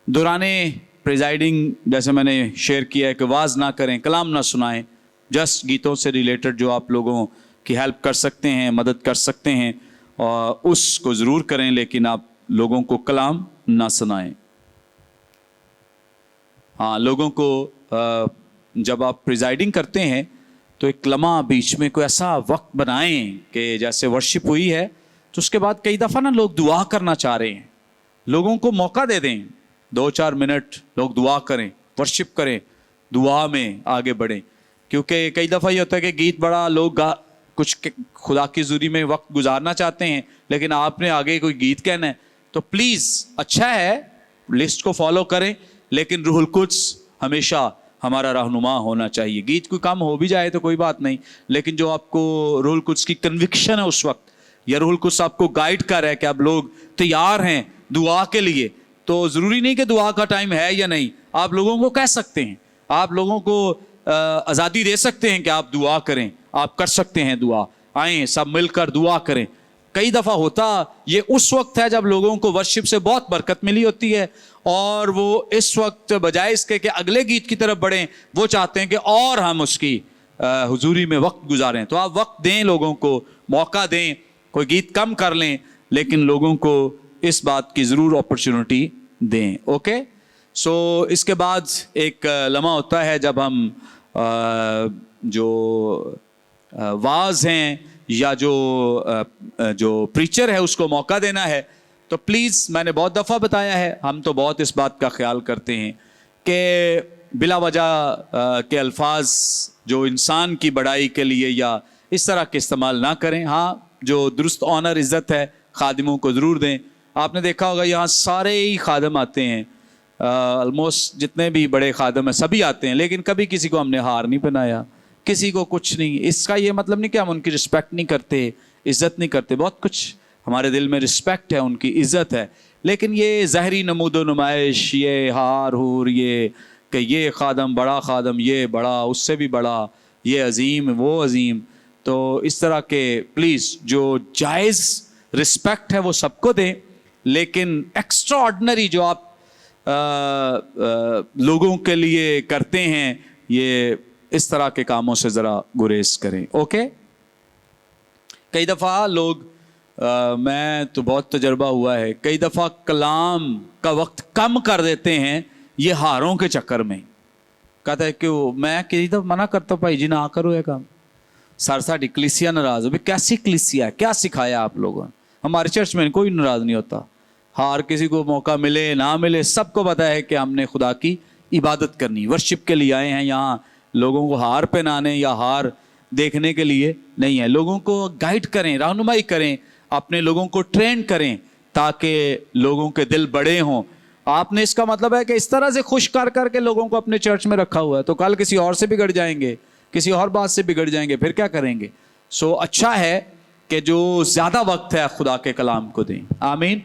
दौराने प्रिजाइडिंग जैसे मैंने शेयर किया है कि वाज ना करें, कलाम ना सुनाएं, जस्ट गीतों से रिलेटेड जो आप लोगों की हेल्प कर सकते हैं, मदद कर सकते हैं, और उसको ज़रूर करें, लेकिन आप लोगों को कलाम ना सुनाएं। हाँ, लोगों को जब आप प्रिजाइडिंग करते हैं तो एक लम्हा बीच में कोई ऐसा वक्त बनाएं कि जैसे वर्शिप हुई है तो उसके बाद कई दफ़ा ना लोग दुआ करना चाह रहे हैं, लोगों को मौका दे दें, 2-4 मिनट लोग दुआ करें, वर्शिप करें, दुआ में आगे बढ़ें। क्योंकि कई दफ़ा ये होता है कि गीत बड़ा लोग कुछ खुदा की ज़ुरी में वक्त गुजारना चाहते हैं, लेकिन आपने आगे कोई गीत कहना है, तो प्लीज़ अच्छा है लिस्ट को फॉलो करें, लेकिन रूहुल कुद्स हमेशा हमारा रहनुमा होना चाहिए। गीत कोई कम हो भी जाए तो कोई बात नहीं, लेकिन जो आपको रूहुल कुद्स की कन्विक्शन है उस वक्त, या रूहुल कुद्स आपको गाइड कर रहा है कि आप लोग तैयार हैं दुआ के लिए, तो ज़रूरी नहीं कि दुआ का टाइम है या नहीं, आप लोगों को कह सकते हैं, आप लोगों को आज़ादी दे सकते हैं कि आप दुआ करें, आप कर सकते हैं दुआ, आएँ सब मिलकर दुआ करें। कई दफ़ा होता ये उस वक्त है जब लोगों को वर्शिप से बहुत बरकत मिली होती है, और वो इस वक्त बजाय इसके कि अगले गीत की तरफ बढ़ें, वो चाहते हैं कि और हम उसकी हुजूरी में वक्त गुजारें। तो आप वक्त दें, लोगों को मौका दें, कोई गीत कम कर लें, लेकिन लोगों को इस बात की ज़रूर अपॉर्चुनिटी दें। ओके, सो इसके बाद एक लम्हा होता है जब हम जो वाज हैं या जो प्रीचर है उसको मौका देना है, तो प्लीज़ मैंने बहुत दफ़ा बताया है, हम तो बहुत इस बात का ख्याल करते हैं कि बिला वजह के अल्फाज जो इंसान की बड़ाई के लिए या इस तरह के इस्तेमाल ना करें। हाँ, जो दुरुस्त ऑनर इज़्ज़त है खादिमों को ज़रूर दें। आपने देखा होगा यहाँ सारे ही खादम आते हैं, ऑलमोस्ट जितने भी बड़े खादम हैं सभी आते हैं, लेकिन कभी किसी को हमने हार नहीं पहनाया, किसी को कुछ नहीं। इसका ये मतलब नहीं कि हम उनकी रिस्पेक्ट नहीं करते, इज़्ज़त नहीं करते, बहुत कुछ हमारे दिल में रिस्पेक्ट है, उनकी इज़्ज़त है, लेकिन ये ज़हरी नमूदो नुमाइश, ये हार हूर, ये कि ये खादम बड़ा खादम, ये बड़ा उससे भी बड़ा, ये अजीम वो अजीम, तो इस तरह के प्लीज़ जो जायज़ रिस्पेक्ट है वो सबको दें, लेकिन एक्स्ट्रा ऑर्डिनरी जो आप लोगों के लिए करते हैं, ये इस तरह के कामों से ज़रा गुरेज करें। ओके, کئی دفعہ لوگ میں تو بہت تجربہ ہوا ہے, کئی دفعہ کلام کا وقت کم کر دیتے ہیں یہ ہاروں کے چکر میں. کہتا ہے کہ میں کسی دفعہ منع کرتا ہوں, بھائی جی نہ کرو یہ کام. سر ساڑی کلیسیا ناراض ہو, کیسی کلیسیا ہے, کیا سکھایا آپ لوگوں نے؟ ہمارے چرچ میں کوئی ناراض نہیں ہوتا. ہار کسی کو موقع ملے نہ ملے, سب کو پتہ ہے کہ ہم نے خدا کی عبادت کرنی, ورشپ کے لیے آئے ہیں یہاں. لوگوں کو ہار پہنانے یا ہار دیکھنے کے لیے نہیں ہے. لوگوں کو گائیڈ کریں, رہنمائی کریں, اپنے لوگوں کو ٹرین کریں تاکہ لوگوں کے دل بڑے ہوں. آپ نے اس کا مطلب ہے کہ اس طرح سے خوش کر کر کے لوگوں کو اپنے چرچ میں رکھا ہوا ہے, تو کل کسی اور سے بگڑ جائیں گے, کسی اور بات سے بگڑ جائیں گے, پھر کیا کریں گے؟ سو اچھا ہے کہ جو زیادہ وقت ہے خدا کے کلام کو دیں. آمین.